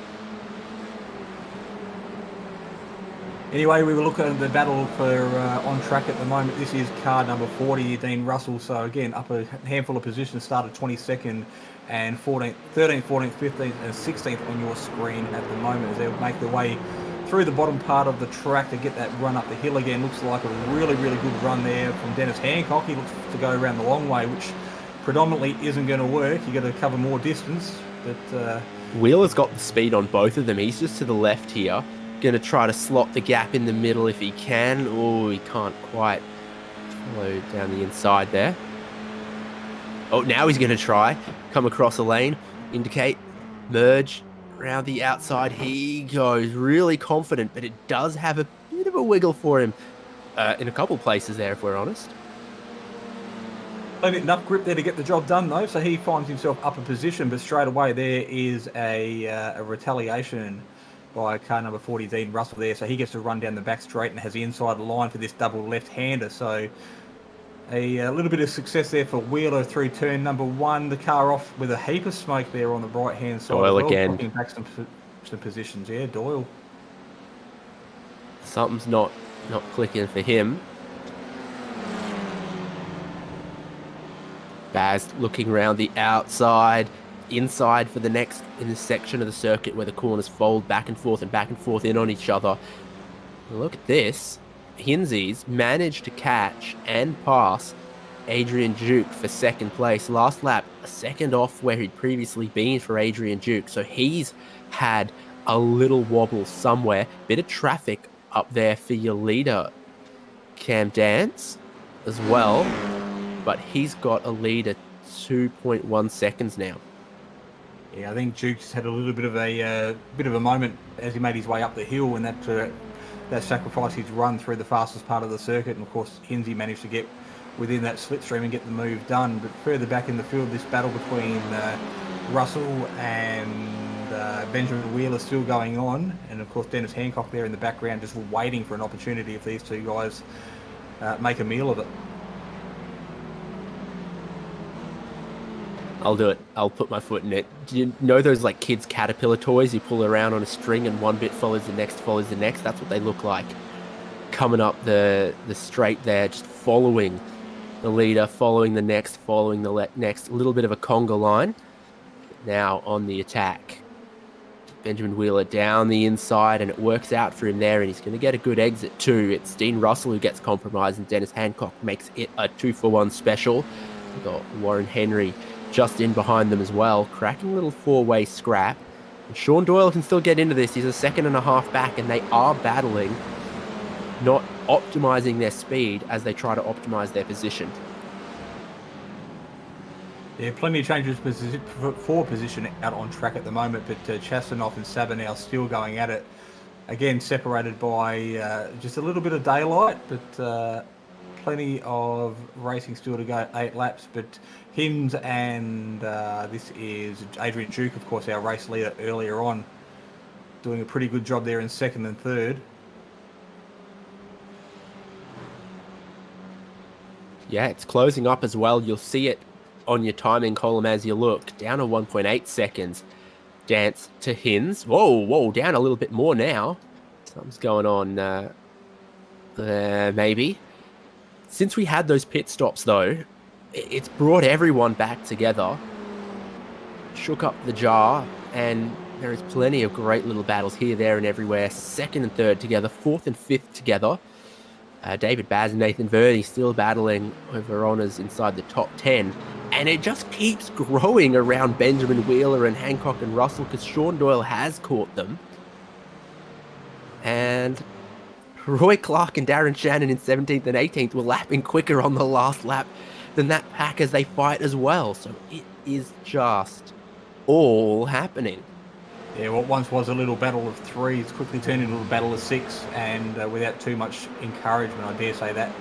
Anyway, we were looking at the battle for on track at the moment. This is car number 40, Dean Russell. So again, up a handful of positions, started 22nd and 14th, 13th, 14th, 15th and 16th on your screen at the moment as they make their way through the bottom part of the track to get that run up the hill again. Looks like a really, really good run there from Dennis Hancock. He looks to go around the long way, which predominantly isn't going to work. You got to cover more distance. But Wheeler's got the speed on both of them. He's just to the left here. Going to try to slot the gap in the middle if he can. Oh, he can't quite follow down the inside there. Oh, now he's going to try. Come across a lane. Indicate. Merge. Around the outside he goes. Really confident, but it does have a bit of a wiggle for him in a couple places there, if we're honest. Enough grip there to get the job done, though, so he finds himself up a position, but straight away there is a retaliation by car number 40, Dean Russell there, so he gets to run down the back straight and has the inside line for this double left-hander. So a little bit of success there for Wheeler through turn number 1. The car off with a heap of smoke there on the right-hand side. Doyle well, again. Knocking back some positions. Yeah, Doyle. Something's not clicking for him. Baz looking around the outside, inside for the next in this section of the circuit where the corners fold back and forth in on each other. Look at this. Hinzi's managed to catch and pass Adrian Duke for second place. Last lap, a second off where he'd previously been for Adrian Duke. So he's had a little wobble somewhere. Bit of traffic up there for your leader, Cam Dance, as well. But he's got a lead at 2.1 seconds now. Yeah, I think Duke's had a little bit of a moment as he made his way up the hill, and that sacrificed his run through the fastest part of the circuit. And of course, Hinsey managed to get within that slipstream and get the move done. But further back in the field, this battle between Russell and Benjamin Wheeler still going on, and of course Dennis Hancock there in the background just waiting for an opportunity if these two guys make a meal of it. I'll do it. I'll put my foot in it. Do you know those like kids' caterpillar toys you pull around on a string and one bit follows the next, follows the next? That's what they look like. Coming up the straight there, just following the leader, following the next, following the next. A little bit of a conga line. Now on the attack. Benjamin Wheeler down the inside, and it works out for him there, and he's going to get a good exit too. It's Dean Russell who gets compromised, and Dennis Hancock makes it a 2-for-1 special. We've got Warren Henry just in behind them as well. Cracking little four-way scrap. And Sean Doyle can still get into this. He's a second and a half back, and they are battling, not optimizing their speed as they try to optimize their position. Yeah, plenty of changes for position out on track at the moment, but Chastanoff and Sabinow still going at it. Again, separated by just a little bit of daylight, but plenty of racing still to go, 8 laps. But Hims and this is Adrian Duke, of course, our race leader earlier on, doing a pretty good job there in second and third. Yeah, it's closing up as well. You'll see it on your timing column as you look. Down to 1.8 seconds. Dance to Hins. Whoa, down a little bit more now. Something's going on there, maybe. Since we had those pit stops, though, it's brought everyone back together. Shook up the jar, and there is plenty of great little battles here, there, and everywhere. Second and third together, fourth and fifth together. David Baz and Nathan Verdi still battling over honours inside the top 10. And it just keeps growing around Benjamin Wheeler and Hancock and Russell, because Sean Doyle has caught them. And Roy Clark and Darren Shannon in 17th and 18th were lapping quicker on the last lap than that pack as they fight as well. So it is just all happening. Yeah, what once was a little battle of 3 has quickly turned into a battle of 6, and without too much encouragement, I dare say that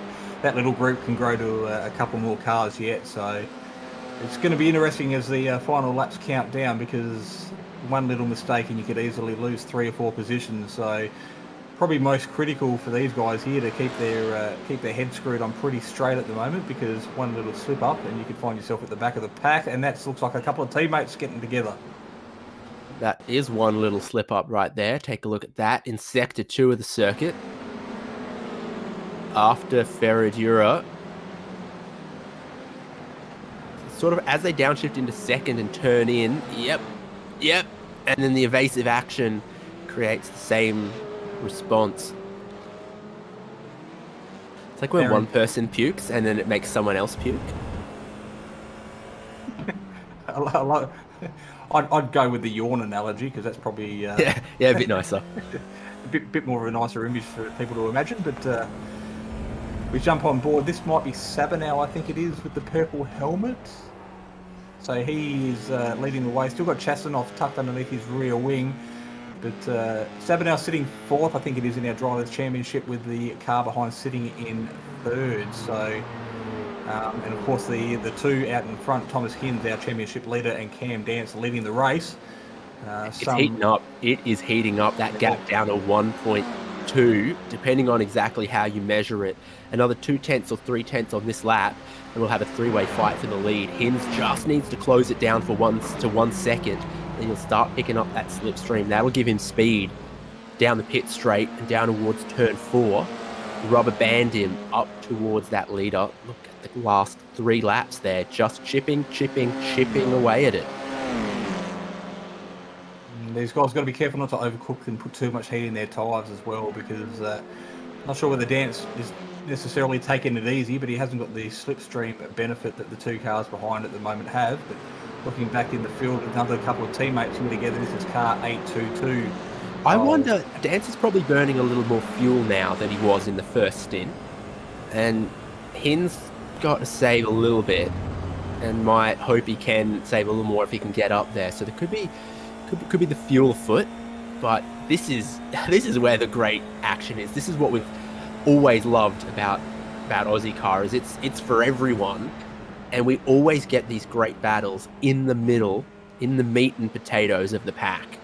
little group can grow to a couple more cars yet. So it's going to be interesting as the final laps count down, because one little mistake and you could easily lose 3 or 4 positions. So probably most critical for these guys here to keep their head screwed on pretty straight at the moment, because one little slip up and you could find yourself at the back of the pack, and that looks like a couple of teammates getting together. That is one little slip up right there. Take a look at that in Sector 2 of the circuit. After Ferradura. Sort of as they downshift into second and turn in. Yep. And then the evasive action creates the same response. It's like when one person pukes and then it makes someone else puke. I'd go with the yawn analogy, because that's probably yeah, a bit nicer. a bit more of a nicer image for people to imagine. But we jump on board. This might be Sabinow, I think it is, with the purple helmet. So he is leading the way. Still got Chastanoff tucked underneath his rear wing. But Sabinow sitting 4th, I think it is, in our Drivers' Championship, with the car behind sitting in 3rd. So, and of course the 2 out in front, Thomas Hins, our championship leader, and Cam Dance leading the race. It's heating up. It is heating up. That gap down to 1.2, depending on exactly how you measure it. Another 2/10 or 3/10 on this lap, and we'll have a 3-way fight for the lead. Hins just needs to close it down for 1 second, and he'll start picking up that slipstream. That'll give him speed down the pit straight and down towards turn 4. Rubber band him up towards that leader. Look at the last 3 laps there, just chipping away at it. These guys got to be careful not to overcook and put too much heat in their tyres as well, because I'm not sure whether Dance is necessarily taking it easy, but he hasn't got the slipstream benefit that the two cars behind at the moment have. But looking back in the field, another couple of teammates in together. This is car 822. I wonder, Dance is probably burning a little more fuel now than he was in the first stint. And Hin's got to save a little bit, and might hope he can save a little more if he can get up there. So there could be the fuel foot, but this is where the great action is. This is what we've always loved about Ozicar, is it's for everyone, and we always get these great battles in the middle, in the meat and potatoes of the pack.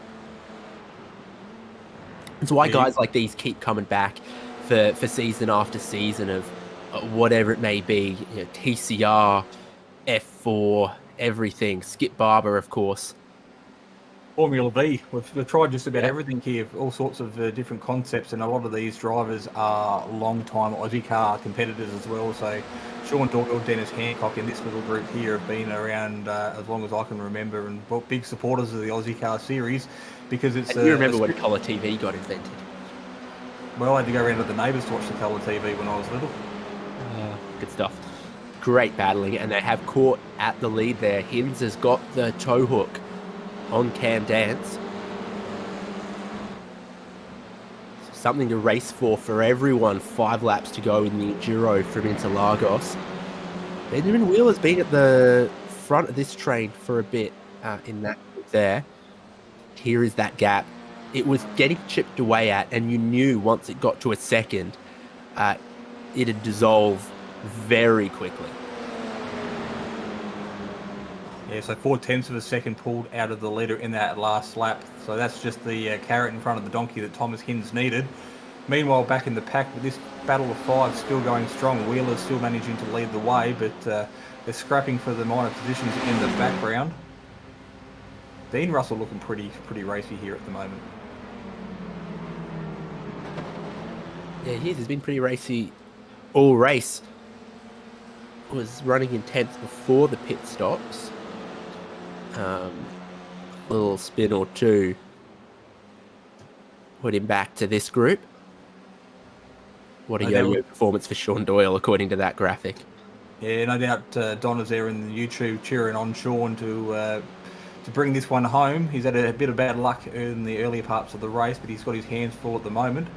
It's why guys like these keep coming back for season after season of whatever it may be, you know, TCR, F4, everything. Skip Barber, of course. Formula V. We've tried just about everything here, all sorts of different concepts, and a lot of these drivers are long-time Ozicar competitors as well. So Sean Doyle, Dennis Hancock in this little group here have been around as long as I can remember, and big supporters of the Ozicar series, because it's... And you remember when colour TV got invented? Well, I had to go around to the neighbours to watch the colour TV when I was little. Good stuff. Great battling, and they have caught at the lead there. Hinz has got the tow hook on Cam Dance. So something to race for everyone. 5 laps to go in the Enduro from Interlagos. Benjamin Wheeler's been at the front of this train for a bit in that there. Here is that gap. It was getting chipped away at, and you knew once it got to a second, it'd dissolve very quickly. Yeah, so 0.4 of a second pulled out of the leader in that last lap. So that's just the carrot in front of the donkey that Thomas Hinz needed. Meanwhile, back in the pack, with this battle of 5 still going strong, Wheeler's still managing to lead the way, but they're scrapping for the minor positions in the background. Dean Russell looking pretty racy here at the moment. Yeah, he is. He's been pretty racy all race. Was running in 10th before the pit stops. Little spin or two put him back to this group. What a yo-yo performance for Sean Doyle, according to that graphic. Yeah, no doubt Donna's there in the YouTube cheering on Sean to bring this one home. He's had a bit of bad luck in the earlier parts of the race, but he's got his hands full at the moment.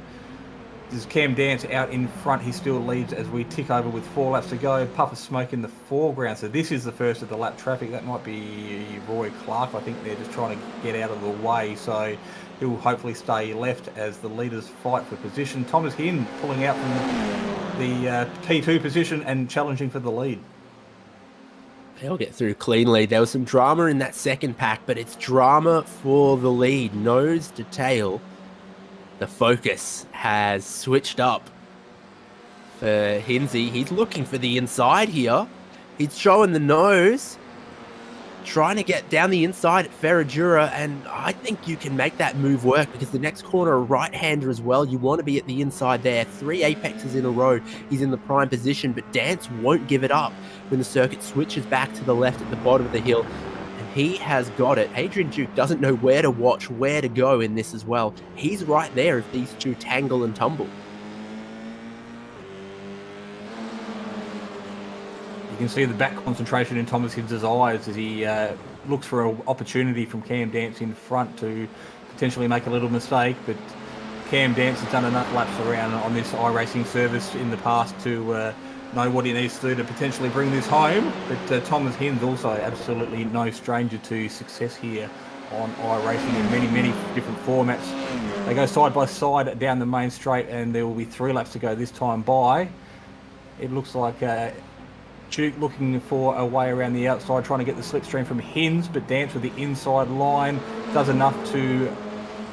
There's Cam Dance out in front. He still leads as we tick over with 4 laps to go. Puff of smoke in the foreground. So this is the first of the lap traffic. That might be Roy Clark. I think they're just trying to get out of the way. So he'll hopefully stay left as the leaders fight for position. Thomas Hin pulling out from the T2 position and challenging for the lead. They'll get through cleanly. There was some drama in that second pack, but it's drama for the lead. Nose to tail. The focus has switched up for Hinzy. He's looking for the inside here. He's showing the nose, trying to get down the inside at Ferradura, and I think you can make that move work because the next corner, a right-hander as well. You want to be at the inside there. 3 apexes in a row. He's in the prime position, but Dance won't give it up when the circuit switches back to the left at the bottom of the hill. He has got it. Adrian Duke doesn't know where to watch, where to go in this as well. He's right there if these two tangle and tumble. You can see the back concentration in Thomas Hibbs' eyes as he looks for an opportunity from Cam Dance in front to potentially make a little mistake, but Cam Dance has done enough laps around on this iRacing service in the past to know what he needs to do to potentially bring this home. But Thomas Hinz also absolutely no stranger to success here on iRacing in many different formats. They go side by side down the main straight, and there will be 3 laps to go this time by. It looks like Duke looking for a way around the outside, trying to get the slipstream from Hinz, but Dance with the inside line does enough to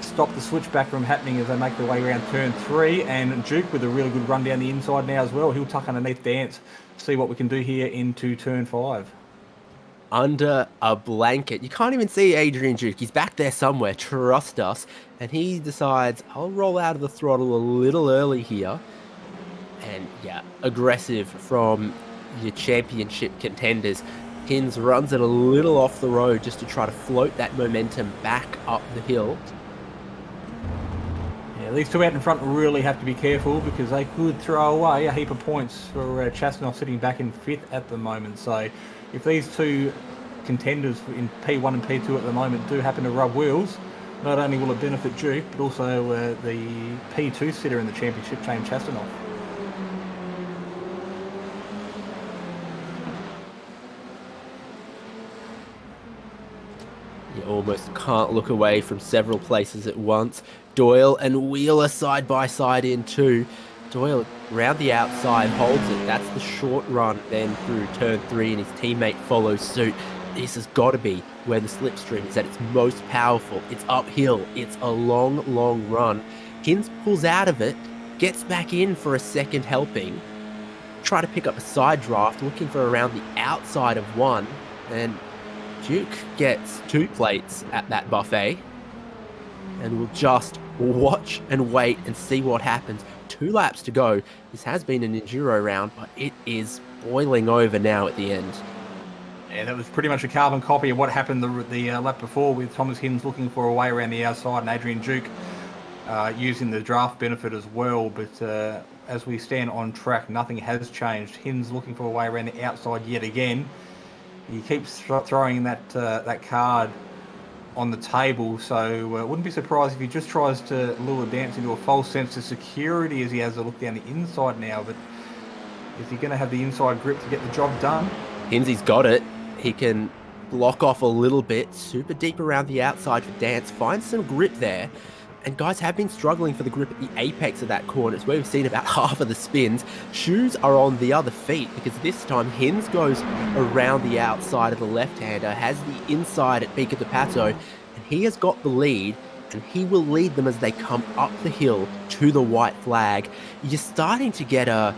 stop the switchback from happening as they make their way around turn 3, and Duke with a really good run down the inside now as well. He'll tuck underneath Dance, see what we can do here into turn 5. Under a blanket. You can't even see Adrian Duke. He's back there somewhere, trust us. And he decides, I'll roll out of the throttle a little early here. And yeah, aggressive from your championship contenders. Hinz runs it a little off the road just to try to float that momentum back up the hill. Yeah, these two out in front really have to be careful because they could throw away a heap of points for Chastinov sitting back in 5th at the moment. So if these two contenders in P1 and P2 at the moment do happen to rub wheels, not only will it benefit Duke, but also the P2 sitter in the championship, James Chastinov. You almost can't look away from several places at once. Doyle and Wheeler side by side in 2. Doyle round the outside holds it. That's the short run then through turn 3 and his teammate follows suit. This has got to be where the slipstream is at its most powerful. It's uphill. It's a long, long run. Hinz pulls out of it, gets back in for a second helping. Try to pick up a side draft, looking for around the outside of 1. And Duke gets 2 plates at that buffet. And we'll just watch and wait and see what happens. 2 laps to go. This has been an enduro round, but it is boiling over now at the end. Yeah, that was pretty much a carbon copy of what happened the lap before, with Thomas Hinz looking for a way around the outside and Adrian Duke using the draft benefit as well. But as we stand on track, nothing has changed. Hinz looking for a way around the outside yet again. He keeps throwing that card on the table, so wouldn't be surprised if he just tries to lure Dance into a false sense of security as he has a look down the inside now. But is he going to have the inside grip to get the job done? Hinzy's got it. He can block off a little bit, super deep around the outside for Dance, finds some grip there. And guys have been struggling for the grip at the apex of that corner. It's where we've seen about half of the spins. Shoes are on the other feet because this time Hinz goes around the outside of the left-hander, has the inside at Pico de Pato, and he has got the lead, and he will lead them as they come up the hill to the white flag. You're starting to get a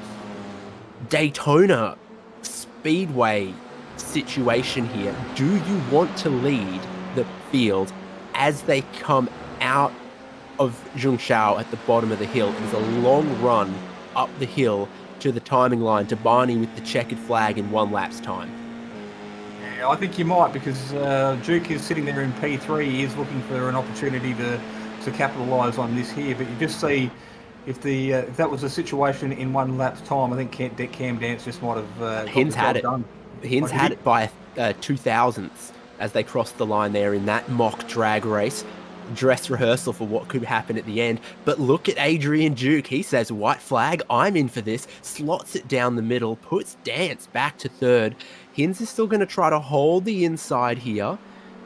Daytona Speedway situation here. Do you want to lead the field as they come out of Zhongshao at the bottom of the hill? It is a long run up the hill to the timing line to Barney with the checkered flag in 1 lap's time. Yeah, I think you might, because Duke is sitting there in P3. He is looking for an opportunity to capitalise on this here. But you just see if that was a situation in 1 lap's time, I think Cam Dance just might have Hinz had it. Done. Hinz had it by 2,000ths as they crossed the line there in that mock drag race. Dress rehearsal for what could happen at the end. But look at Adrian Duke. He says, white flag, I'm in for this. Slots it down the middle, puts Dance back to 3rd. Hinz is still going to try to hold the inside here.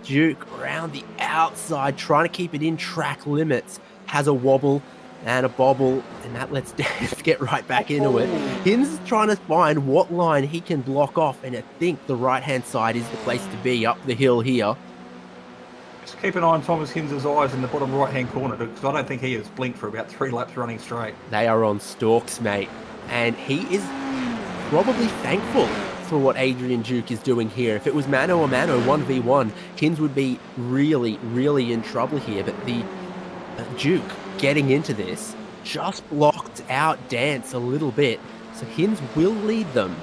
Duke around the outside, trying to keep it in track limits. Has a wobble and a bobble, and that lets Dance get right back into it. Hinz is trying to find what line he can block off, and I think the right-hand side is the place to be up the hill here. Just keep an eye on Thomas Hinz's eyes in the bottom right-hand corner, because I don't think he has blinked for about 3 laps running straight. They are on stalks, mate, and he is probably thankful for what Adrian Duke is doing here. If it was mano a mano 1v1, Hinz would be really, really in trouble here, but the Duke getting into this just blocked out Dance a little bit, so Hinz will lead them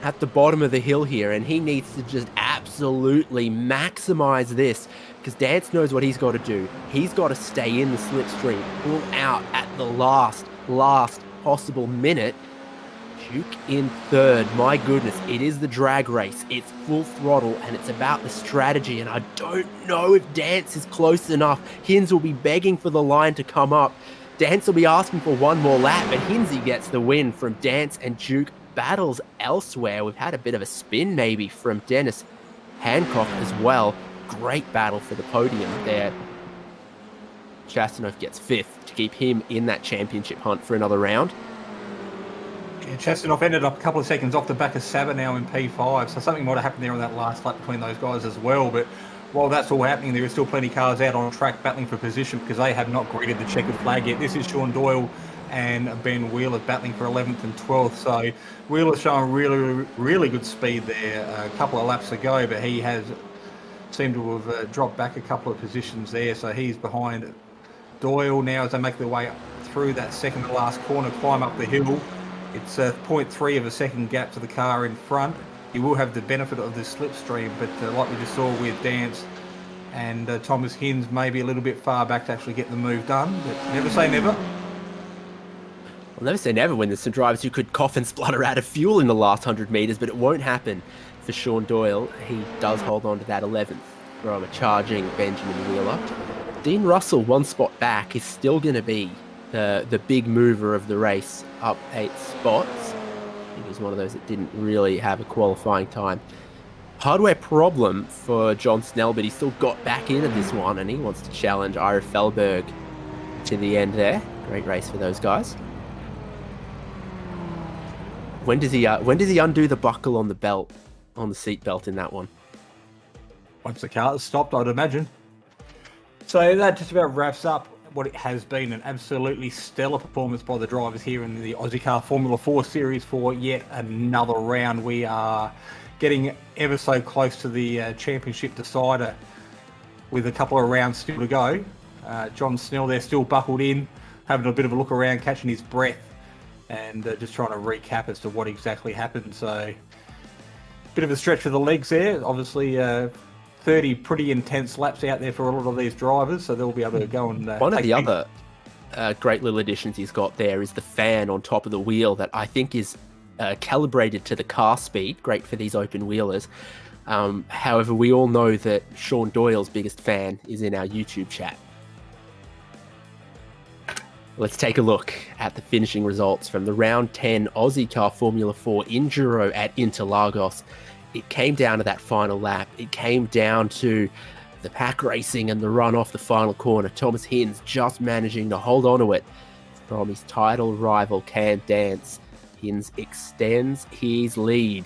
at the bottom of the hill here, and he needs to just absolutely maximize this, because Dance knows what he's got to do. He's got to stay in the slipstream, pull out at the last possible minute. Duke in 3rd. My goodness, it is the drag race. It's full throttle, and it's about the strategy, and I don't know if Dance is close enough. Hinz will be begging for the line to come up. Dance will be asking for 1 more lap, and Hinzy gets the win from Dance, and Duke battles elsewhere. We've had a bit of a spin maybe from Dennis Hancock as well. Great battle for the podium there. Chastinov gets 5th to keep him in that championship hunt for another round. Yeah, Chastinov ended up a couple of seconds off the back of Saba now in P5, so something might have happened there on that last lap between those guys as well. But while that's all happening, there are still plenty of cars out on track battling for position, because they have not greeted the checkered flag yet. This is Sean Doyle and Ben Wheeler battling for 11th and 12th. So Wheeler's showing really, really good speed there a couple of laps ago, but he has seemed to have dropped back a couple of positions there. So he's behind Doyle now as they make their way through that second to last corner, climb up the hill. It's 0.3 of a second gap to the car in front. He will have the benefit of the slipstream, but like we just saw with Dance and Thomas Hinds maybe a little bit far back to actually get the move done, but never say never. I'll never say never when there's some drivers who could cough and splutter out of fuel in the last 100 metres, but it won't happen for Sean Doyle. He does hold on to that 11th from a charging Benjamin Wheeler. Dean Russell, one spot back, is still going to be the big mover of the race, up 8 spots. He was one of those that didn't really have a qualifying time. Hardware problem for John Snell, but he still got back into this one, and he wants to challenge Ira Felberg to the end there. Great race for those guys. When does he undo the buckle on the belt, on the seat belt in that one? Once the car has stopped, I'd imagine. So that just about wraps up what it has been an absolutely stellar performance by the drivers here in the Ozicar Formula 4 Series for yet another round. We are getting ever so close to the championship decider with a couple of rounds still to go. John Snell there still buckled in, having a bit of a look around, catching his breath, and just trying to recap as to what exactly happened. So, bit of a stretch for the legs there. Obviously, 30 pretty intense laps out there for a lot of these drivers, so they'll be able to go and... One of the other great little additions he's got there is the fan on top of the wheel that I think is calibrated to the car speed. Great for these open wheelers. However, we all know that Sean Doyle's biggest fan is in our YouTube chat. Let's take a look at the finishing results from the round 10 Aussie Car Formula 4 Enduro at Interlagos. It came down to that final lap. It came down to the pack racing and the run off the final corner. Thomas Hinds just managing to hold on to it from his title rival Cam Dance. Hinds extends his lead.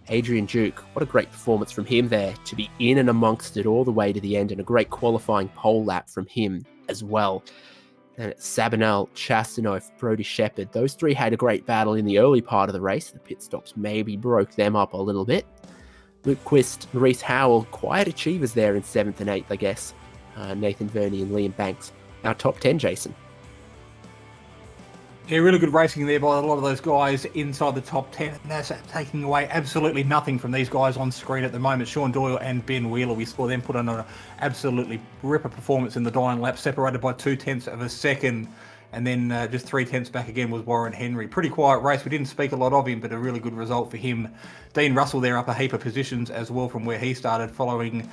Adrian Duke, what a great performance from him there to be in and amongst it all the way to the end, and a great qualifying pole lap from him as well. And it's Sabanel, Chastanoff, Brody Shepherd. Those three had a great battle in the early part of the race. The pit stops maybe broke them up a little bit. Luke Quist, Maurice Howell, quiet achievers there in 7th and 8th, I guess. Nathan Verney and Liam Banks. Our top 10, Jason. Yeah, really good racing there by a lot of those guys inside the top 10. And that's taking away absolutely nothing from these guys on screen at the moment. Sean Doyle and Ben Wheeler, we saw them put on an absolutely ripper performance in the dying lap, separated by 0.2 of a second. And then just 0.3 back again was Warren Henry. Pretty quiet race. We didn't speak a lot of him, but a really good result for him. Dean Russell there up a heap of positions as well from where he started, following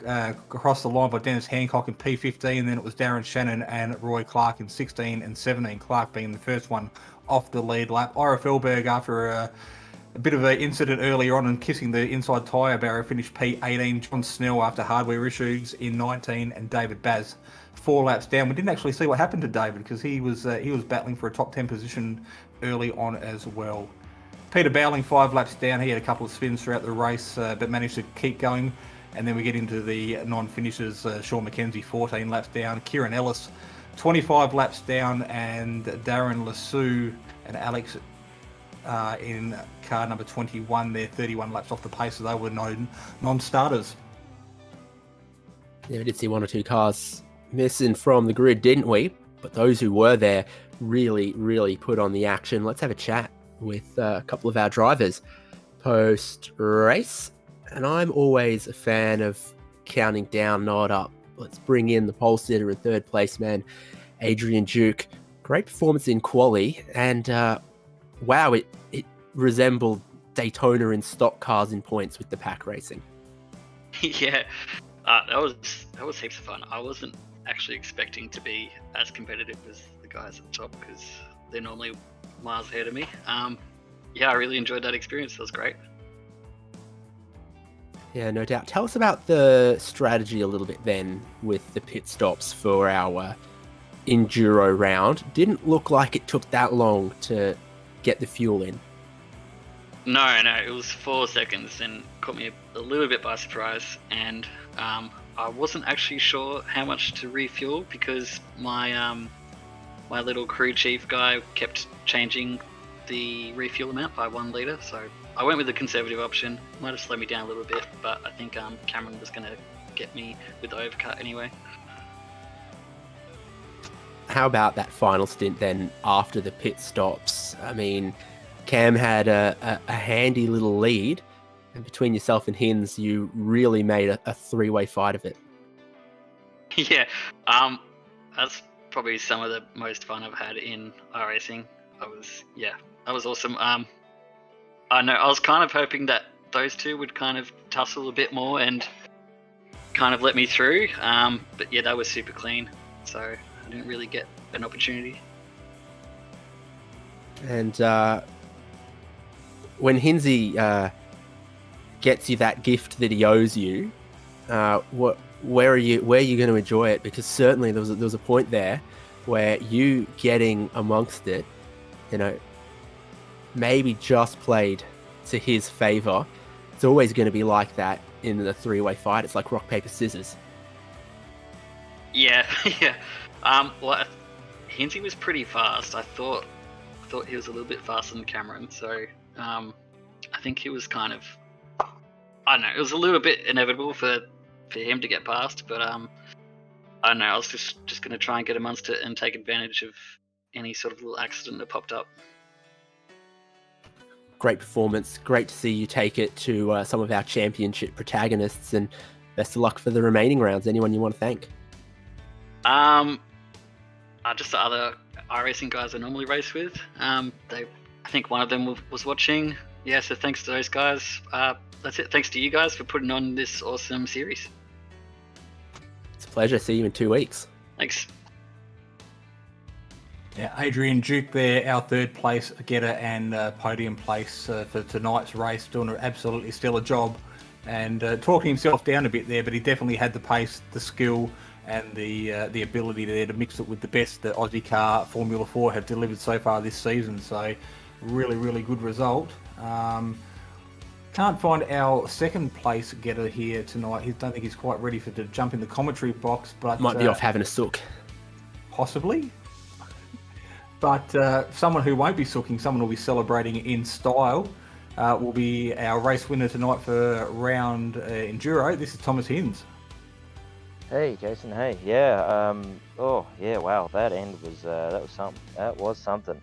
across the line by Dennis Hancock in P15. Then it was Darren Shannon and Roy Clark in 16 and 17. Clark being the first one off the lead lap. Ira Felberg, after a bit of an incident earlier on and kissing the inside tyre barrier, finished P18. John Snell after hardware issues in 19, and David Baz 4 laps down. We didn't actually see what happened to David because he was battling for a top 10 position early on as well. Peter Bowling 5 laps down. He had a couple of spins throughout the race, but managed to keep going. And then we get into the non-finishers. Sean McKenzie 14 laps down. Kieran Ellis 25 laps down, and Darren Lassou and Alex in car number 21 there, 31 laps off the pace, so they were non-starters. Yeah, we did see 1 or 2 cars missing from the grid, didn't we? But those who were there really, really put on the action. Let's have a chat with a couple of our drivers post-race. And I'm always a fan of counting down, not up. Let's bring in the pole sitter and third place man, Adrian Duke. Great performance in quali, and wow, it resembled Daytona in stock cars in points with the pack racing. Yeah, that was heaps of fun. I wasn't actually expecting to be as competitive as the guys at the top because they're normally miles ahead of me. Yeah, I really enjoyed that experience. It was great. Yeah, no doubt. Tell us about the strategy a little bit then with the pit stops for our Enduro round. Didn't look like it took that long to get the fuel in. No, it was 4 seconds and caught me a little bit by surprise. And I wasn't actually sure how much to refuel because my little crew chief guy kept changing the refuel amount by 1 litre, so I went with the conservative option. Might have slowed me down a little bit, but I think Cameron was going to get me with the overcut anyway. How about that final stint then after the pit stops? I mean, Cam had a handy little lead, and between yourself and Hinds, you really made a 3-way fight of it. Yeah, that's probably some of the most fun I've had in iRacing. That was awesome. I know I was kind of hoping that those two would kind of tussle a bit more and kind of let me through. But yeah, that was super clean, so I didn't really get an opportunity. And when Hinsey gets you that gift that he owes you, where are you going to enjoy it? Because certainly there was a point there where you getting amongst it, maybe just played to his favor. It's always going to be like that in the three-way fight. It's like rock, paper, scissors. Yeah, yeah. Well, Hinsey was pretty fast. I thought he was a little bit faster than Cameron, so I think he was kind of, I don't know, it was a little bit inevitable for him to get past, but I don't know, I was just going to try and get amongst it and take advantage of any sort of little accident that popped up. Great performance. Great to see you take it to some of our championship protagonists, and best of luck for the remaining rounds. Anyone you want to thank? Just the other iRacing guys I normally race with. I think one of them was watching. Yeah, so thanks to those guys. That's it. Thanks to you guys for putting on this awesome series. It's a pleasure. See you in 2 weeks. Thanks. Yeah, Adrian Duke there, our third place getter and podium place for tonight's race, doing an absolutely stellar job and talking himself down a bit there, but he definitely had the pace, the skill, and the ability there to mix it with the best that Ozicar Formula 4 have delivered so far this season. So really, really good result. Can't find our second place getter here tonight. I don't think he's quite ready to jump in the commentary box, but might be off having a sook. Possibly. But someone who won't be sooking, someone will be celebrating in style, will be our race winner tonight for round Enduro. This is Thomas Hinds. Hey Jason, hey, yeah, wow, that end was something. That was something.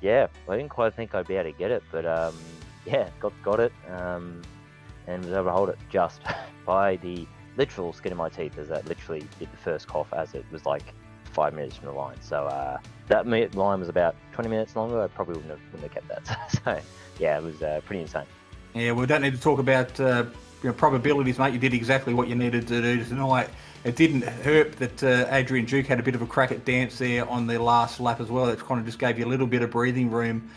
Yeah, I didn't quite think I'd be able to get it, but yeah, got it, and was able to hold it just by the literal skin of my teeth, as that literally did the first cough as it was like 5 minutes from the line. So that line was about 20 minutes longer. I probably wouldn't have kept that. So yeah, it was pretty insane. Yeah, we don't need to talk about probabilities, mate. You did exactly what you needed to do tonight. It didn't hurt that Adrian Duke had a bit of a crack at dance there on the last lap as well. It kind of just gave you a little bit of breathing room.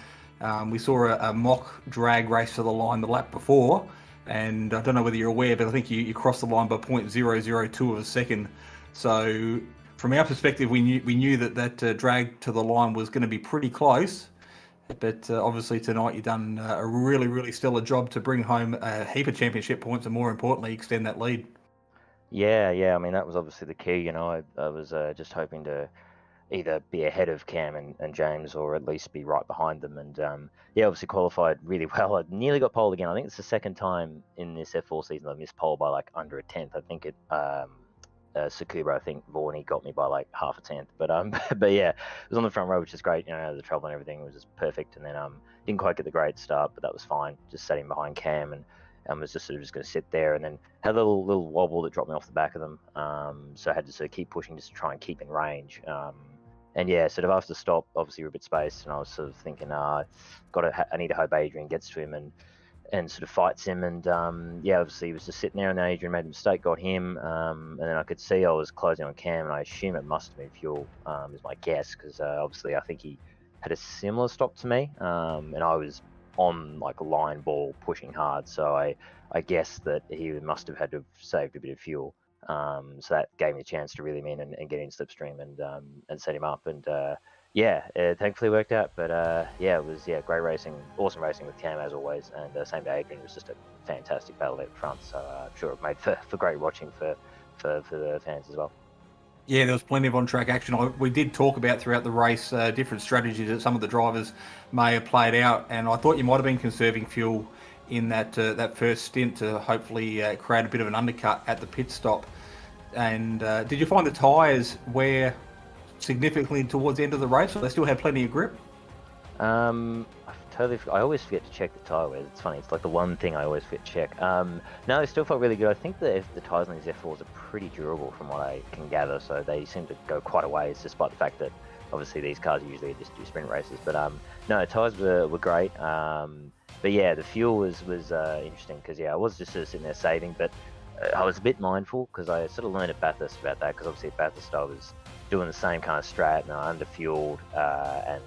We saw a mock drag race to the line the lap before, and I don't know whether you're aware, but I think you crossed the line by 0.002 of a second. So from our perspective, we knew that drag to the line was going to be pretty close. But obviously tonight you've done a really, really stellar job to bring home a heap of championship points and, more importantly, extend that lead. Yeah. I mean, that was obviously the key. I was just hoping to either be ahead of Cam and James, or at least be right behind them. And obviously qualified really well. I nearly got pole again. I think it's the second time in this F4 season I've missed pole by like under a tenth. I think Tsukuba, I think Vorney got me by like half a tenth, but yeah, it was on the front row, which is great. The trouble and everything was just perfect. And then didn't quite get the great start, but that was fine. Just sat in behind Cam and was just going to sit there, and then had a little wobble that dropped me off the back of them. So I had to sort of keep pushing just to try and keep in range. And yeah, sort of after the stop, obviously we're a bit spaced, and I was sort of thinking, I need to hope Adrian gets to him and sort of fights him. And obviously he was just sitting there, and then Adrian made a mistake, got him, and then I could see I was closing on Cam, and I assume it must have been fuel, is my guess, because obviously I think he had a similar stop to me, and I was on like a line ball pushing hard, so I guess that he must have had to have saved a bit of fuel. So that gave me a chance to really and get in slipstream and set him up, and it thankfully worked out. But it was great racing, awesome racing with Cam as always, and same to Adrian. It was just a fantastic battle at the front, so I'm sure it made for great watching for the fans as well. Yeah, there was plenty of on-track action. We did talk about throughout the race different strategies that some of the drivers may have played out, and I thought you might have been conserving fuel in that first stint to hopefully create a bit of an undercut at the pit stop. And did you find the tyres wear significantly towards the end of the race, or they still had plenty of grip? I'll totally. I always forget to check the tyre wear. It's funny. It's like the one thing I always forget to check. No, it still felt really good. I think the tyres on these F4s are pretty durable from what I can gather. So they seem to go quite a ways, despite the fact that obviously these cars usually just do sprint races. But no, tyres were great. But yeah, the fuel was interesting because I was just sort of sitting there saving, but I was a bit mindful because I sort of learned at Bathurst about that because obviously at Bathurst I was doing the same kind of strat and I underfueled and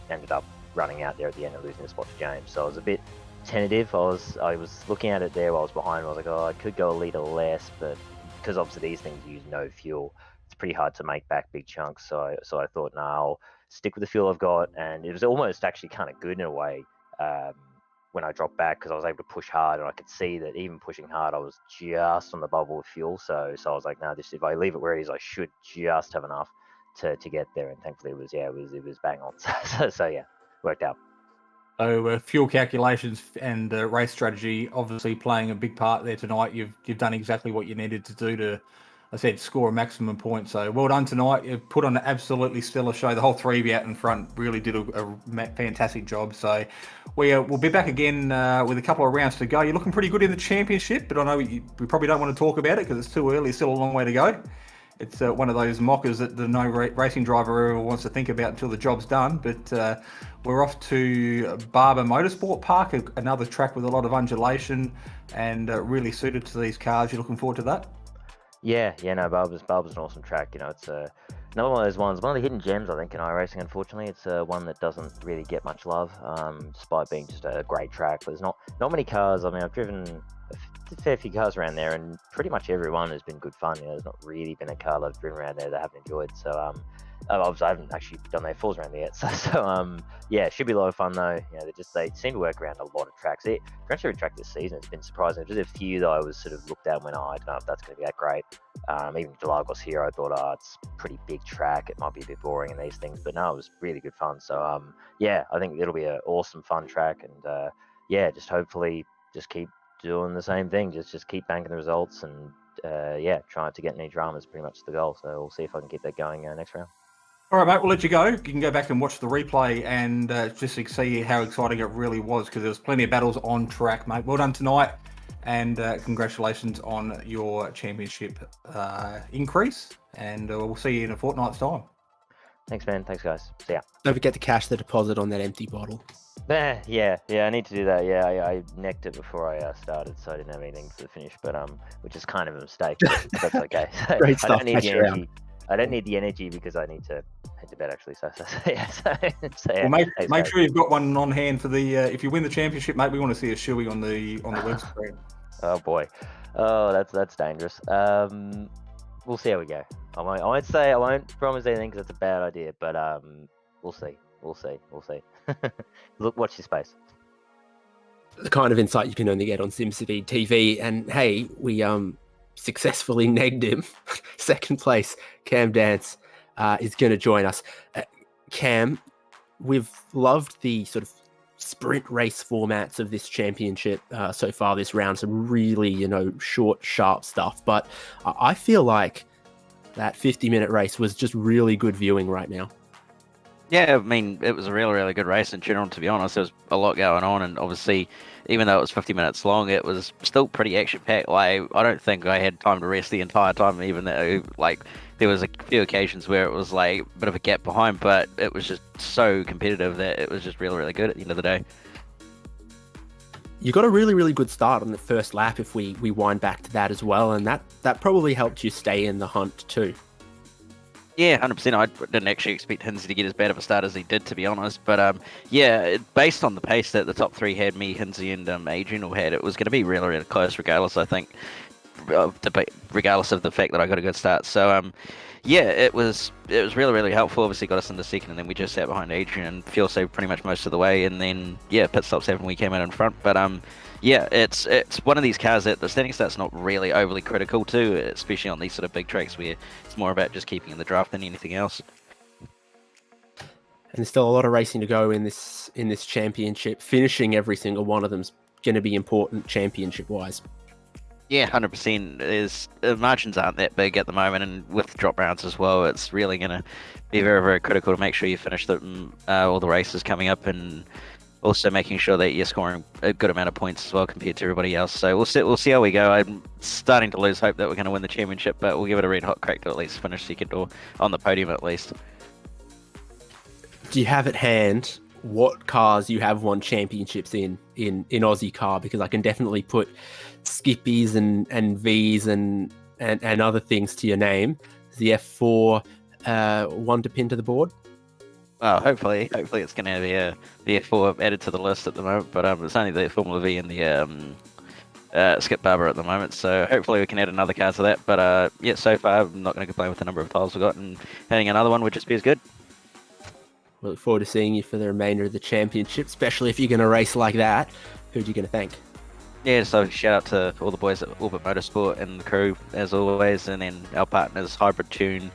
ended up running out there at the end and losing the spot to James. So I was a bit tentative. I was looking at it there while I was behind. I was like, oh, I could go a litre less, but because obviously these things use no fuel, it's pretty hard to make back big chunks. So I thought, no, I'll stick with the fuel I've got, and it was almost actually kind of good in a way. When I dropped back because I was able to push hard and I could see that even pushing hard I was just on the bubble of fuel, so I was like, no, this, if I leave it where it is, I should just have enough to get there, and thankfully it was bang on. So yeah, worked out. So fuel calculations and race strategy obviously playing a big part there tonight. You've done exactly what you needed to do to, I said, score a maximum point. So well done tonight. You've put on an absolutely stellar show. The whole three of you out in front really did a fantastic job. So we'll be back again with a couple of rounds to go. You're looking pretty good in the championship, but I know we probably don't want to talk about it because it's too early. It's still a long way to go. It's one of those mockers that the no racing driver ever wants to think about until the job's done. But we're off to Barber Motorsport Park, another track with a lot of undulation and really suited to these cars. You're looking forward to that? Yeah, no, Barber's an awesome track. It's another one of those ones, one of the hidden gems, I think, in iRacing. Unfortunately, it's one that doesn't really get much love, despite being just a great track. But there's not many cars. I mean, I've driven a fair few cars around there, and pretty much everyone has been good fun. There's not really been a car that I've driven around there that I haven't enjoyed. So obviously I haven't actually done their F4s around there yet. So yeah, it should be a lot of fun though. They seem to work around a lot of tracks. Pretty much every track this season has been surprising. There's a few that I was sort of looked at and went, I don't know if that's going to be that great. Even Interlagos here, I thought, it's a pretty big track. It might be a bit boring in these things, but no, it was really good fun. So yeah, I think it'll be an awesome, fun track, and yeah, just hopefully just keep doing the same thing. Just keep banking the results, and yeah, trying to get any drama is pretty much the goal. So we'll see if I can keep that going next round. All right, mate, we'll let you go. You can go back and watch the replay and just see how exciting it really was, because there was plenty of battles on track, mate. Well done tonight, and congratulations on your championship increase, and we'll see you in a fortnight's time. Thanks, man. Thanks, guys. See ya. Don't forget to cash the deposit on that empty bottle. Yeah, I need to do that. Yeah, I necked it before I started, so I didn't have anything for the finish, but which is kind of a mistake, but that's okay. So Great stuff. I don't need the energy. I don't need the energy because I need to head to bed actually. So yeah. Well, make sure you've got one on hand for the if you win the championship, mate. We want to see a shoey on the web screen. Oh boy, that's dangerous. We'll see how we go. I won't promise anything because it's a bad idea, but we'll see. Look, watch your space. The kind of insight you can only get on Simspeed TV, and hey, we successfully negged him. Second place, Cam Dance is going to join us. Cam, we've loved the sort of sprint race formats of this championship so far this round. Some really, short, sharp stuff. But I feel like that 50-minute race was just really good viewing right now. Yeah, I mean, it was a really, really good race in general, to be honest. There was a lot going on, and obviously, even though it was 50 minutes long, it was still pretty action-packed. Like, I don't think I had time to rest the entire time, even though, like, there was a few occasions where it was, like, a bit of a gap behind, but it was just so competitive that it was just really, really good at the end of the day. You got a really, really good start on the first lap if we wind back to that as well, and that probably helped you stay in the hunt too. Yeah, 100%. I didn't actually expect Hinsey to get as bad of a start as he did, to be honest. But yeah, based on the pace that the top three had, me, Hinsey, and Adrian all had, it was going to be really, really close regardless, I think, regardless of the fact that I got a good start. So yeah, it was really, really helpful. Obviously got us into second, and then we just sat behind Adrian and fuel saved pretty much most of the way. And then, yeah, pit stops happened, we came in front. But yeah, it's one of these cars that the standing start's not really overly critical to, especially on these sort of big tracks where it's more about just keeping in the draft than anything else. And there's still a lot of racing to go in this championship. Finishing every single one of them's going to be important championship-wise. Yeah, 100%. The margins aren't that big at the moment, and with drop rounds as well, it's really going to be very, very critical to make sure you finish all the races coming up. And also making sure that you're scoring a good amount of points as well compared to everybody else. So we'll see how we go. I'm starting to lose hope that we're going to win the championship, but we'll give it a red hot crack to at least finish second or on the podium at least. Do you have at hand what cars you have won championships in Aussie car? Because I can definitely put Skippies and V's and other things to your name. Is the F4 one to pin to the board? Well, hopefully it's going to be the F4 added to the list at the moment, but it's only the Formula V and the Skip Barber at the moment, so hopefully we can add another car to that. But yeah, so far I'm not going to complain with the number of tiles we've got, and adding another one would just be as good. We look forward to seeing you for the remainder of the championship, especially if you're going to race like that. Who are you going to thank? Yeah, so shout out to all the boys at Orbit Motorsport and the crew, as always, and then our partners, Hybrid Tune,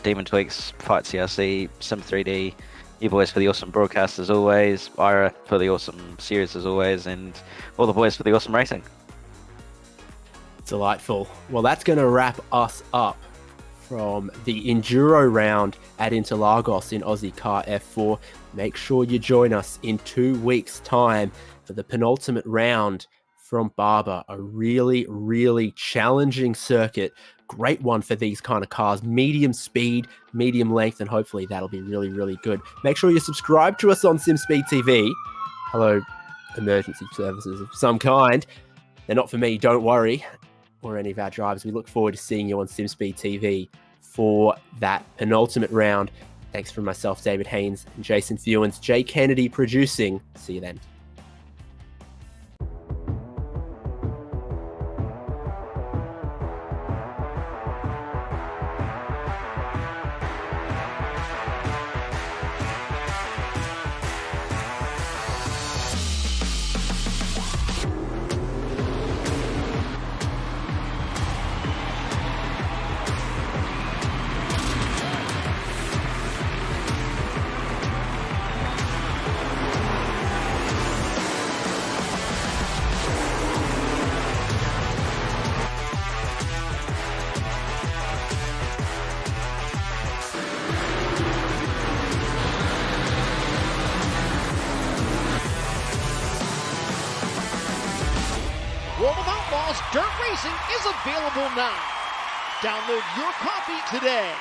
Demon Tweaks, Fight CRC, Sim3D, you boys for the awesome broadcast as always, Ira for the awesome series as always, and all the boys for the awesome racing. Delightful. Well, that's going to wrap us up from the Enduro round at Interlagos in Ozicar F4. Make sure you join us in 2 weeks' time for the penultimate round from Barber, a really, really challenging circuit. Great one for these kind of cars. Medium speed, medium length, and hopefully that'll be really, really good. Make sure you subscribe to us on Simspeed TV. Hello, emergency services of some kind. They're not for me, don't worry, or any of our drivers. We look forward to seeing you on Simspeed TV for that penultimate round. Thanks from myself, David Haynes, and Jason Fewens. Jay Kennedy producing. See you then. World of Outlaws Dirt Racing is available now. Download your copy today.